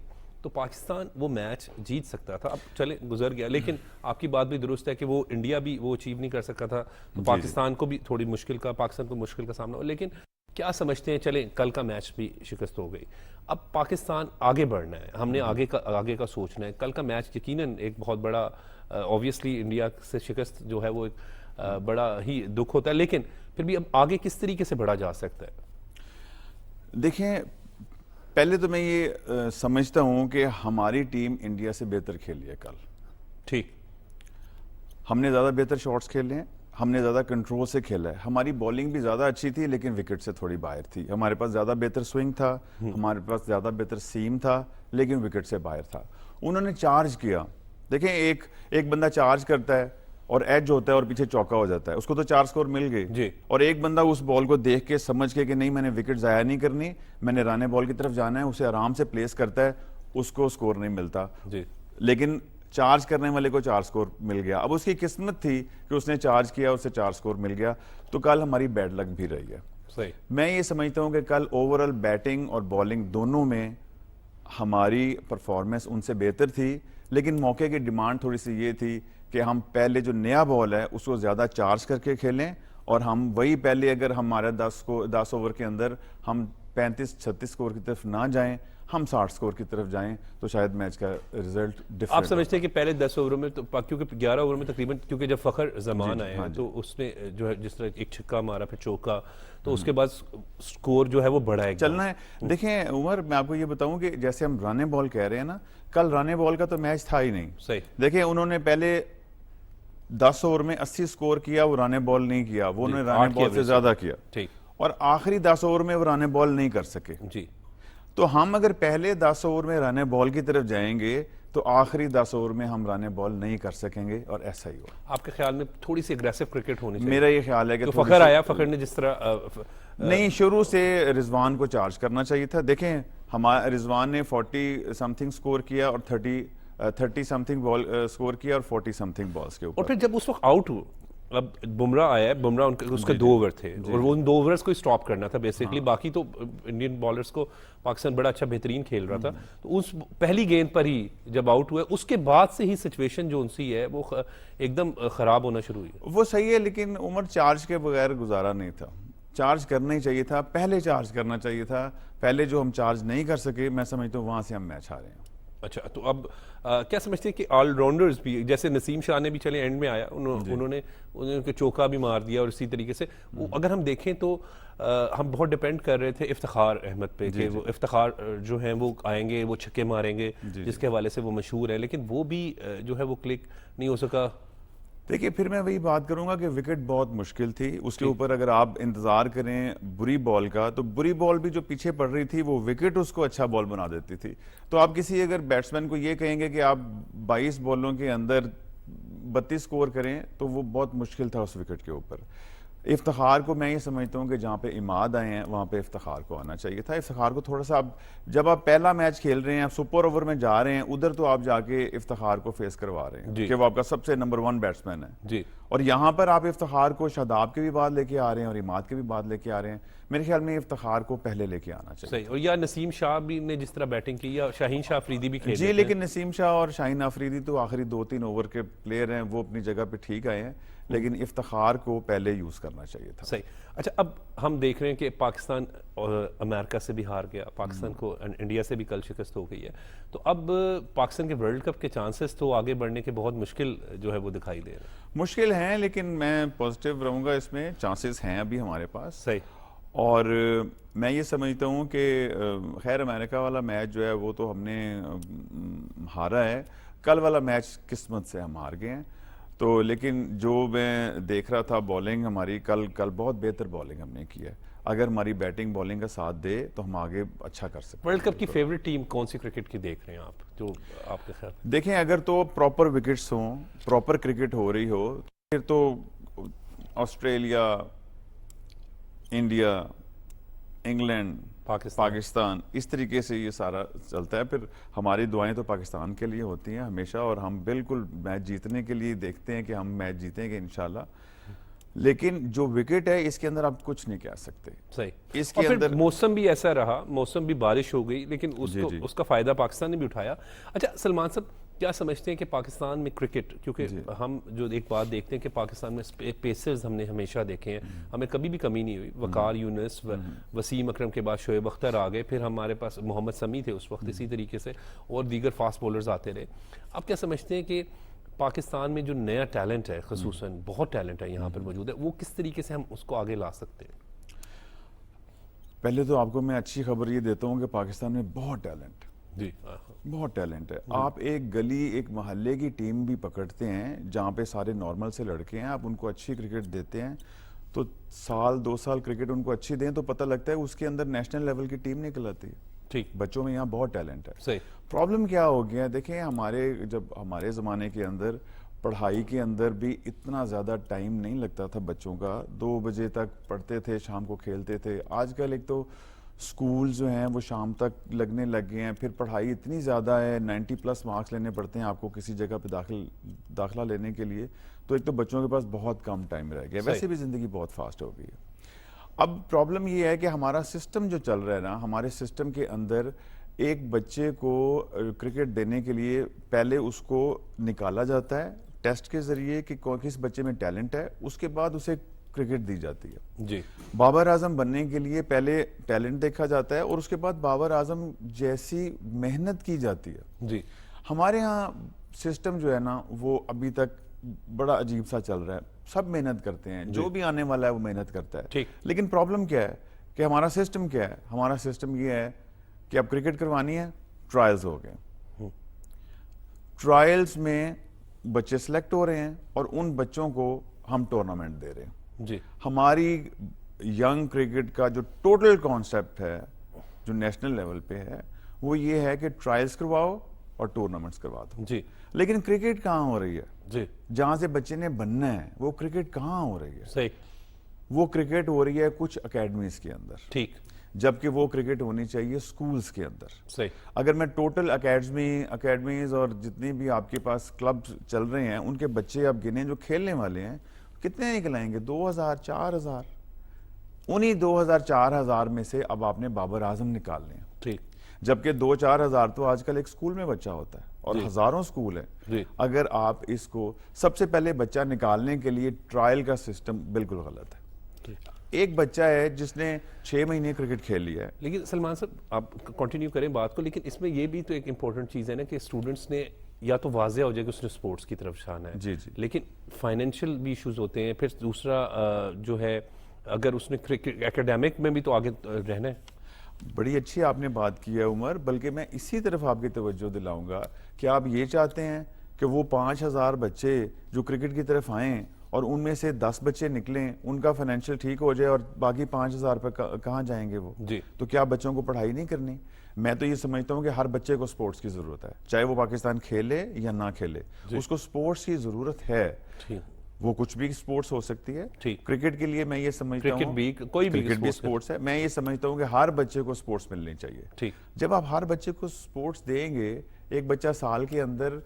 تو پاکستان وہ میچ جیت سکتا تھا. اب چلے گزر گیا, لیکن آپ کی بات بھی درست ہے کہ وہ انڈیا بھی وہ اچیو نہیں کر سکا تھا, تو پاکستان کو بھی تھوڑی مشکل کا سامنا ہو. لیکن کیا سمجھتے ہیں, چلیں کل کا میچ بھی شکست ہو گئی, اب پاکستان آگے بڑھنا ہے, ہم نے آگے کا سوچنا ہے. کل کا میچ یقیناً ایک بہت بڑا, اوبویسلی انڈیا سے شکست جو ہے وہ ایک بڑا ہی دکھ ہوتا ہے, لیکن پھر بھی اب آگے کس طریقے سے بڑھا جا سکتا ہے؟ دیکھیں, پہلے تو میں یہ سمجھتا ہوں کہ ہماری ٹیم انڈیا سے بہتر کھیلی ہے کل. ٹھیک, ہم نے زیادہ بہتر شاٹس کھیلے ہیں, ہم نے زیادہ کنٹرول سے کھیلا ہے. ہماری بولنگ بھی زیادہ اچھی تھی لیکن وکٹ سے تھوڑی باہر تھی. ہمارے پاس زیادہ بہتر سوئنگ تھا, ہمارے پاس زیادہ بہتر سیم تھا, لیکن وکٹ سے باہر تھا. انہوں نے چارج کیا. دیکھیں, ایک بندہ چارج کرتا ہے اور ایج ہوتا ہے اور پیچھے چوکا ہو جاتا ہے, اس کو تو 4 سکور مل گئے. اور ایک بندہ اس بال کو دیکھ کے سمجھ کے کہ نہیں, میں نے وکٹ ضائع نہیں کرنی, میں نے رانے بال کی طرف جانا ہے, اسے آرام سے پلیس کرتا ہے, اس کو سکور نہیں ملتا. لیکن چارج کرنے والے کو 4 سکور مل گیا. اب اس کی قسمت تھی کہ اس نے چارج کیا, اسے 4 سکور مل گیا. تو کل ہماری بیڈ لک بھی رہی ہے. میں یہ سمجھتا ہوں کہ کل اوورآل بیٹنگ اور بالنگ دونوں میں ہماری پرفارمنس ان سے بہتر تھی, لیکن موقع کی ڈیمانڈ تھوڑی سی یہ تھی کہ ہم پہلے جو نیا بال ہے اس کو زیادہ چارج کر کے کھیلیں, اور ہم وہی پہلے اگر ہمارا 10 اوور کے اندر ہم 35-36 سکور کی طرف نہ جائیں, ہم 60 سکور کی طرف جائیں, تو شاید میچ کا رزلٹ ڈیفرنٹ. آپ سمجھتے ہیں کہ پہلے 10 اووروں میں, کیونکہ 11 اوور میں تقریباً, کیونکہ جب فخر زمان آئے ہیں تو اس نے جو ہے جس طرح ایک چھکا مارا پھر چوکا, تو اس کے بعد سکور جو ہے وہ بڑھا ہے, چلنا ہے. دیکھیں عمر, میں آپ کو یہ بتاؤں کہ جیسے ہم رانے بال کہہ رہے ہیں نا, کل رانے بال کا تو میچ تھا ہی نہیں. دیکھیں, انہوں نے پہلے 10 اوور میں 80 سکور کیا, وہ رانے بال نہیں کیا, وہ انہوں نے رانے بال سے زیادہ کیا, اور آخری 10 اوور میں وہ رانے بال نہیں کر سکے. تو ہم اگر پہلے 10 اوور میں رانے بال کی طرف جائیں گے تو آخری 10 اوور میں ہم رانے بال نہیں کر سکیں گے, اور ایسا ہی ہوا. آپ کے خیال میں تھوڑی سی اگریسو کرکٹ ہونی چاہیے؟ میرا یہ خیال ہے کہ فخر آیا, فخر نے جس طرح نہیں, شروع سے رضوان کو چارج کرنا چاہیے تھا. دیکھیں, رضوان نے 40 سمتھنگ سکور کیا اور 30 سمتھنگ بال سکور کیا, اور 40 سمتھنگ بالز کے اوپر. اور پھر جب اس وقت آؤٹ ہو, اب بمراہ آیا ہے, بمراہ اس کے 2 اوور تھے, اور وہ ان 2 اوورز کو اسٹاپ کرنا تھا بیسیکلی. باقی تو انڈین بالرز کو پاکستان بڑا اچھا بہترین کھیل رہا تھا. تو اس پہلی گیند پر ہی جب آؤٹ ہوئے, اس کے بعد سے ہی سچویشن جو ان سی ہے وہ ایک دم خراب ہونا شروع ہوئی. وہ صحیح ہے, لیکن عمر چارج کے بغیر گزارا نہیں تھا. چارج کرنا ہی چاہیے تھا, پہلے چارج کرنا چاہیے تھا. پہلے جو ہم چارج نہیں کر سکے, میں سمجھتا ہوں وہاں سے ہم میچ ہارے ہیں. اچھا, تو اب کیا سمجھتے ہیں کہ آل راؤنڈرز بھی, جیسے نسیم شاہ نے بھی چلے اینڈ میں آیا, انہوں نے چوکا بھی مار دیا, اور اسی طریقے سے اگر ہم دیکھیں تو ہم بہت ڈیپینڈ کر رہے تھے افتخار احمد پہ, کہ وہ افتخار جو ہیں وہ آئیں گے, وہ چھکے ماریں گے, جس کے حوالے سے وہ مشہور ہے, لیکن وہ بھی جو ہے وہ کلک نہیں ہو سکا. دیکھیں, پھر میں وہی بات کروں گا کہ وکٹ بہت مشکل تھی. اس کے اوپر اگر آپ انتظار کریں بری بال کا, تو بری بال بھی جو پیچھے پڑ رہی تھی, وہ وکٹ اس کو اچھا بال بنا دیتی تھی. تو آپ کسی اگر بیٹسمین کو یہ کہیں گے کہ آپ 22 بالوں کے اندر 32 سکور کریں, تو وہ بہت مشکل تھا اس وکٹ کے اوپر. افتخار کو میں یہ سمجھتا ہوں کہ جہاں پہ عماد آئے ہیں وہاں پہ افتخار کو آنا چاہیے تھا. افتخار کو تھوڑا سا, جب آپ پہلا میچ کھیل رہے ہیں, آپ سپر اوور میں جا رہے ہیں, ادھر تو آپ جا کے افتخار کو فیس کروا رہے ہیں کہ وہ آپ کا سب سے نمبر 1 بیٹسمین ہے. اور یہاں پر آپ افتخار کو شاداب کے بھی بعد لے کے آ رہے ہیں, اور عماد کے بھی بعد لے کے آ رہے ہیں. میرے خیال میں افتخار کو پہلے لے کے آنا چاہیے. اور یا نسیم شاہ بھی نے جس طرح بیٹنگ کی, یا شاہین شاہ افریدی بھی کھیل. لیکن نسیم شاہ اور شاہین افریدی تو آخری 2-3 اوور کے پلیئر ہیں, وہ اپنی جگہ پہ ٹھیک آئے ہیں, لیکن افتخار کو پہلے یوز کرنا چاہیے تھا. صحیح. اچھا, اب ہم دیکھ رہے ہیں کہ پاکستان امریکہ سے بھی ہار گیا, پاکستان کو انڈیا سے بھی کل شکست ہو گئی ہے. تو اب پاکستان کے ورلڈ کپ کے چانسز تو آگے بڑھنے کے بہت مشکل جو ہے وہ دکھائی دے رہے ہیں. مشکل ہیں, لیکن میں پازیٹیو رہوں گا, اس میں چانسز ہیں ابھی ہمارے پاس. صحیح. اور میں یہ سمجھتا ہوں کہ خیر امریکہ والا میچ جو ہے وہ تو ہم نے ہارا ہے, کل والا میچ قسمت سے ہم ہار گئے ہیں. تو لیکن جو میں دیکھ رہا تھا بولنگ ہماری کل بہت بہتر بولنگ ہم نے کی ہے. اگر ہماری بیٹنگ بولنگ کا ساتھ دے تو ہم آگے اچھا کر سکتے ہیں. ورلڈ کپ کی فیوریٹ ٹیم کون سی کرکٹ کی دیکھ رہے ہیں آپ, جو آپ کے خیال؟ دیکھیں اگر تو پراپر وکٹس ہوں, پراپر کرکٹ ہو رہی ہو, پھر تو آسٹریلیا, انڈیا, انگلینڈ, پاکستان, اس طریقے سے یہ سارا چلتا ہے. پھر ہماری دعائیں تو پاکستان کے لیے ہوتی ہیں ہمیشہ, اور ہم بالکل میچ جیتنے کے لیے دیکھتے ہیں کہ ہم میچ جیتیں گے انشاءاللہ. لیکن جو وکٹ ہے اس کے اندر آپ کچھ نہیں کہہ سکتے. صحیح. اس کے اندر موسم بھی ایسا رہا, موسم بھی بارش ہو گئی, لیکن اس کا فائدہ پاکستان نے بھی اٹھایا. اچھا سلمان صاحب, کیا سمجھتے ہیں کہ پاکستان میں کرکٹ, کیونکہ ہم جو ایک بات دیکھتے ہیں کہ پاکستان میں پیسرز ہم نے ہمیشہ دیکھے ہیں, ہمیں کبھی بھی کمی نہیں ہوئی. وقار یونس, وسیم اکرم کے بعد شعیب اختر آ گئے, پھر ہمارے پاس محمد سمیع تھے اس وقت اسی طریقے سے, اور دیگر فاسٹ بولرز آتے رہے. آپ کیا سمجھتے ہیں کہ پاکستان میں جو نیا ٹیلنٹ ہے, خصوصاً بہت ٹیلنٹ ہے یہاں پر موجود ہے, وہ کس طریقے سے ہم اس کو آگے لا سکتے ہیں؟ پہلے تو آپ کو میں اچھی خبر یہ دیتا ہوں کہ پاکستان میں بہت ٹیلنٹ, جی بہت ٹیلنٹ ہے. آپ ایک گلی, ایک محلے کی ٹیم بھی پکڑتے ہیں جہاں پہ سارے نارمل سے لڑکے ہیں, آپ ان کو اچھی کرکٹ دیتے ہیں تو سال 2 سال کرکٹ ان کو اچھی دیں تو پتہ لگتا ہے اس کے اندر نیشنل لیول کی ٹیم نکل آتی ہے. ٹھیک, بچوں میں یہاں بہت ٹیلنٹ ہے. صحیح. پرابلم کیا ہو گیا ہے, دیکھیں جب ہمارے زمانے کے اندر پڑھائی کے اندر بھی اتنا زیادہ ٹائم نہیں لگتا تھا بچوں کا, 2 بجے تک پڑھتے تھے, شام کو کھیلتے تھے. آج کل ایک تو سکول جو ہیں وہ شام تک لگنے لگ گئے ہیں, پھر پڑھائی اتنی زیادہ ہے, 90+ مارکس لینے پڑتے ہیں آپ کو کسی جگہ پہ داخلہ لینے کے لیے, تو ایک تو بچوں کے پاس بہت کم ٹائم رہ گیا. ویسے بھی زندگی بہت فاسٹ ہو گئی ہے. اب پرابلم یہ ہے کہ ہمارا سسٹم جو چل رہا ہے نا, ہمارے سسٹم کے اندر ایک بچے کو کرکٹ دینے کے لیے پہلے اس کو نکالا جاتا ہے ٹیسٹ کے ذریعے کہ کس بچے میں ٹیلنٹ ہے, اس کے بعد اسے کرکٹ دی جاتی ہے. جی. بابر اعظم بننے کے لیے پہلے ٹیلنٹ دیکھا جاتا ہے اور اس کے بعد بابر اعظم جیسی محنت کی جاتی ہے. جی. ہمارے ہاں سسٹم جو ہے نا وہ ابھی تک بڑا عجیب سا چل رہا ہے. سب محنت کرتے ہیں, جو بھی آنے والا ہے وہ محنت کرتا ہے. لیکن پرابلم کیا ہے کہ ہمارا سسٹم کیا ہے, ہمارا سسٹم یہ ہے کہ اب کرکٹ کروانی ہے, ٹرائلز ہو گئے, ٹرائلز میں بچے سلیکٹ ہو رہے ہیں اور ان بچوں کو ہم ٹورنامنٹ دے رہے ہیں. جی. ہماری ینگ کرکٹ کا جو ٹوٹل کانسیپٹ ہے جو نیشنل لیول پہ ہے وہ یہ ہے کہ ٹرائلز کرواؤ اور ٹورنامنٹس کروا دو. جی. لیکن کرکٹ کہاں ہو رہی ہے؟ جی. جہاں سے بچے نے بننا ہے وہ کرکٹ کہاں ہو رہی ہے؟ صحیح. وہ کرکٹ ہو رہی ہے کچھ اکیڈمیز کے اندر. ٹھیک. جبکہ وہ کرکٹ ہونی چاہیے سکولز کے اندر. صحیح. اگر میں ٹوٹل اکیڈمیز اور جتنی بھی آپ کے پاس کلب چل رہے ہیں ان کے بچے آپ گنیں جو کھیلنے والے ہیں کتنے نکل آئیں گے؟ 2000 4000. انہی 2000 4000 میں سے اب آپ نے بابر اعظم نکالنے ہیں. ٹھیک. جبکہ 2-4 ہزار تو آج کل ایک سکول میں بچہ ہوتا ہے اور ہزاروں سکول ہیں. اگر آپ اس کو سب سے پہلے بچہ نکالنے کے لیے ٹرائل کا سسٹم بالکل غلط ہے. ایک بچہ ہے جس نے 6 مہینے کرکٹ کھیل لیا ہے. لیکن سلمان صاحب آپ کنٹینیو کریں بات کو, لیکن اس میں یہ بھی تو ایک امپورٹنٹ چیز ہے نا کہ اسٹوڈنٹس نے یا تو واضح ہو جائے کہ اس نے سپورٹس کی طرف جانا ہے. جی جی. لیکن فائنینشیل بھی ایشوز ہوتے ہیں. پھر دوسرا جو ہے اگر اس نے ایکیڈیمک میں بھی تو آگے رہنا ہے. بڑی اچھی آپ نے بات کی ہے عمر, بلکہ میں اسی طرف آپ کی توجہ دلاؤں گا کہ آپ یہ چاہتے ہیں کہ وہ 5000 بچے جو کرکٹ کی طرف آئیں اور ان میں سے 10 بچے نکلیں, ان کا فائنینشیل ٹھیک ہو جائے اور باقی 5000 پہ کہاں جائیں گے وہ؟ جی. تو کیا بچوں کو پڑھائی نہیں کرنی؟ میں تو یہ سمجھتا ہوں کہ ہر بچے کو سپورٹس کی ضرورت ہے, چاہے وہ پاکستان کھیلے یا نہ کھیلے. اس کو سپورٹس کی ضرورت ہے. وہ کچھ بھی سپورٹس ہو سکتی ہے. کرکٹ کے لیے میں یہ سمجھتا ہوں کرکٹ بھی سپورٹس ہے. میں یہ سمجھتا ہوں کہ ہر بچے کو سپورٹس ملنی چاہیے. جب آپ ہر بچے کو سپورٹس دیں گے, ایک بچہ سال کے اندر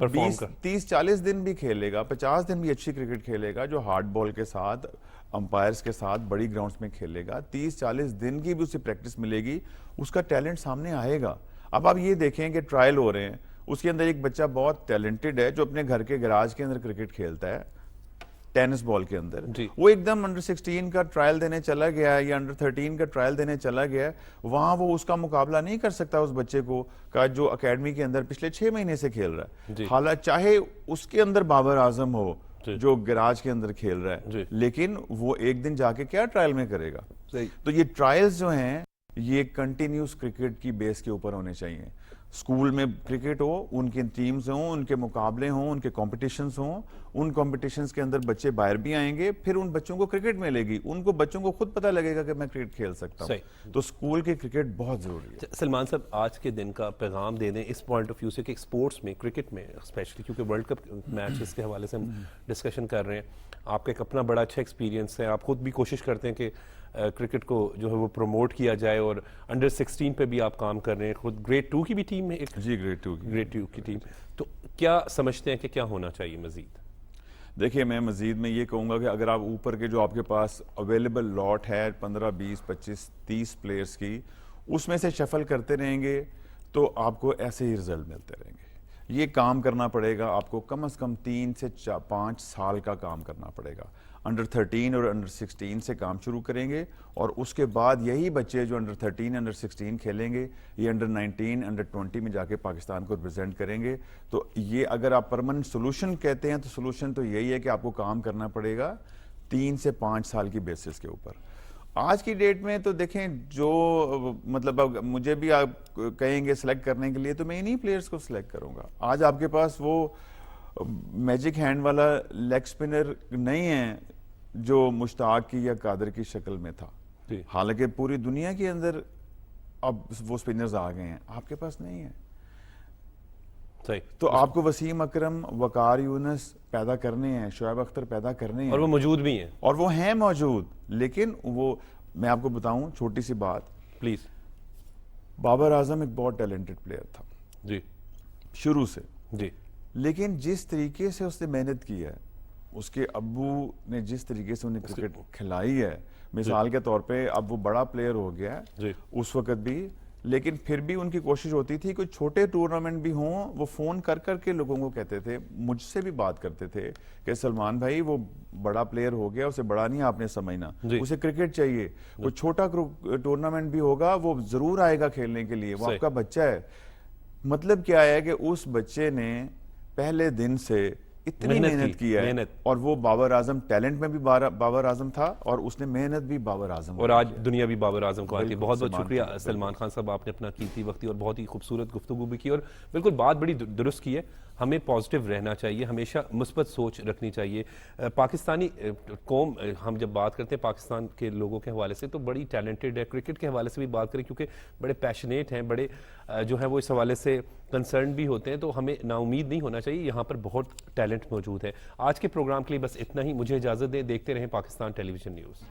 30-40 دن بھی کھیلے گا, 50 دن بھی اچھی کرکٹ کھیلے گا, جو ہارڈ بال کے ساتھ امپائرز کے ساتھ بڑی گراؤنڈز میں کھیلے گا, 30-40 دن کی بھی اسے پریکٹس ملے گی, اس کا ٹیلنٹ سامنے آئے گا. اب آپ یہ دیکھیں کہ ٹرائل ہو رہے ہیں, اس کے اندر ایک بچہ بہت ٹیلنٹڈ ہے جو اپنے گھر کے گراج کے اندر کرکٹ کھیلتا ہے ٹینس بال کے اندر. وہ ایک دم انڈر 16 کا ٹرائل دینے چلا گیا ہے یا انڈر 13 کا ٹرائل دینے چلا گیا ہے, وہاں وہ اس کا مقابلہ نہیں کر سکتا اس بچے کو کا جو اکیڈمی کے اندر پچھلے 6 مہینے سے کھیل رہا ہے. حالانکہ چاہے اس کے اندر بابر اعظم ہو جو گراج کے اندر کھیل رہا ہے, لیکن وہ ایک دن جا کے کیا ٹرائل میں کرے گا؟ تو یہ ٹرائلز جو ہیں یہ کنٹینیوس کرکٹ کی بیس کے اوپر ہونے چاہیے. اسکول میں کرکٹ ہو، ان کی ٹیمز ہوں، ان کے مقابلے ہوں، ان کے کمپٹیشنز ہوں، ان کمپٹیشنز کے اندر بچے باہر بھی آئیں گے، پھر ان بچوں کو کرکٹ ملے گی، ان کو بچوں کو خود پتہ لگے گا کہ میں کرکٹ کھیل سکتا ہوں. تو اسکول کی کرکٹ بہت ضروری ہے. سلمان صاحب آج کے دن کا پیغام دے دیں اس پوائنٹ آف ویو سے کہ اسپورٹس میں، کرکٹ میں اسپیشلی، کیونکہ ورلڈ کپ میچز کے حوالے سے ہم ڈسکشن کر رہے ہیں، آپ کا ایک اپنا بڑا اچھا ایکسپیرینس ہے، آپ خود بھی کوشش کرتے ہیں کہ کرکٹ کو جو ہے وہ پروموٹ کیا جائے، اور انڈر 16 پہ بھی آپ کام کر رہے ہیں، خود گریڈ 2 کی بھی ٹیم میں ایک. جی گریڈ 2 کی ٹیم. تو کیا سمجھتے ہیں کہ کیا ہونا چاہیے مزید؟ دیکھیے میں مزید میں یہ کہوں گا کہ اگر آپ اوپر کے جو آپ کے پاس اویلیبل لاٹ ہے 15 20 25 30 پلیئرز کی، اس میں سے شفل کرتے رہیں گے تو آپ کو ایسے ہی رزلٹ ملتے رہیں گے. یہ کام کرنا پڑے گا آپ کو، کم از کم 3 سے 5 سال کا کام کرنا پڑے گا. انڈر 13 اور انڈر 16 سے کام شروع کریں گے، اور اس کے بعد یہی بچے جو انڈر 13 انڈر 16 کھیلیں گے، یہ انڈر 19 انڈر 20 میں جا کے پاکستان کو ریپرزینٹ کریں گے. تو یہ اگر آپ پرماننٹ سولوشن کہتے ہیں تو سولوشن تو یہی ہے کہ آپ کو کام کرنا پڑے گا 3 سے 5 سال کی بیسس کے اوپر. آج کی ڈیٹ میں تو دیکھیں جو مطلب مجھے بھی آپ کہیں گے سلیکٹ کرنے کے لیے تو میں انہی پلیئرز کو سلیکٹ کروں گا. آج آپ کے پاس وہ میجک ہینڈ والا لیگ سپنر نہیں ہے جو مشتاق کی یا قادر کی شکل میں تھا. حالانکہ پوری دنیا کے اندر اب وہ سپنرز آ گئے ہیں، آپ کے پاس نہیں ہے. تو آپ کو وسیم اکرم، وقار یونس پیدا کرنے ہیں، شعیب اختر پیدا کرنے ہیں، اور وہ موجود بھی ہیں، اور وہ ہیں موجود. لیکن وہ میں آپ کو بتاؤں چھوٹی سی بات پلیز، بابر اعظم ایک بہت ٹیلنٹڈ پلیئر تھا جی شروع سے جی، لیکن جس طریقے سے اس نے محنت کی ہے، اس کے ابو نے جس طریقے سے انہیں کرکٹ کھلائی ہے، مثال کے طور پہ اب وہ بڑا پلیئر ہو گیا ہے اس وقت بھی، لیکن پھر بھی ان کی کوشش ہوتی تھی کوئی چھوٹے ٹورنامنٹ بھی ہوں، وہ فون کر کر کے لوگوں کو کہتے تھے، مجھ سے بھی بات کرتے تھے کہ سلمان بھائی وہ بڑا پلیئر ہو گیا، اسے بڑا نہیں آپ نے سمجھنا، اسے کرکٹ چاہیے، کوئی چھوٹا ٹورنامنٹ بھی ہوگا وہ ضرور آئے گا کھیلنے کے لیے، وہ آپ کا بچہ ہے. مطلب کیا ہے کہ اس بچے نے پہلے دن سے اتنی محنت کی ہے، اور وہ بابر اعظم ٹیلنٹ میں بھی بابر اعظم تھا، اور اس نے محنت بھی بابر اعظم، اور آج دنیا بھی بابر اعظم کو آتی ہے. بہت بہت شکریہ سلمان خان صاحب، آپ نے اپنا قیمتی وقت اور بہت ہی خوبصورت گفتگو بھی کی، اور بالکل بات بڑی درست کی ہے. ہمیں پازیٹیو رہنا چاہیے، ہمیشہ مثبت سوچ رکھنی چاہیے. پاکستانی قوم، ہم جب بات کرتے ہیں پاکستان کے لوگوں کے حوالے سے تو بڑی ٹیلنٹڈ ہے. کرکٹ کے حوالے سے بھی بات کریں کیونکہ بڑے پیشنیٹ ہیں، بڑے جو ہیں وہ اس حوالے سے کنسرن بھی ہوتے ہیں، تو ہمیں نا امید نہیں ہونا چاہیے. یہاں پر بہت ٹیلنٹ موجود ہے. آج کے پروگرام کے لیے بس اتنا ہی. مجھے اجازت دیں، دیکھتے رہیں پاکستان ٹیلی ویژن نیوز.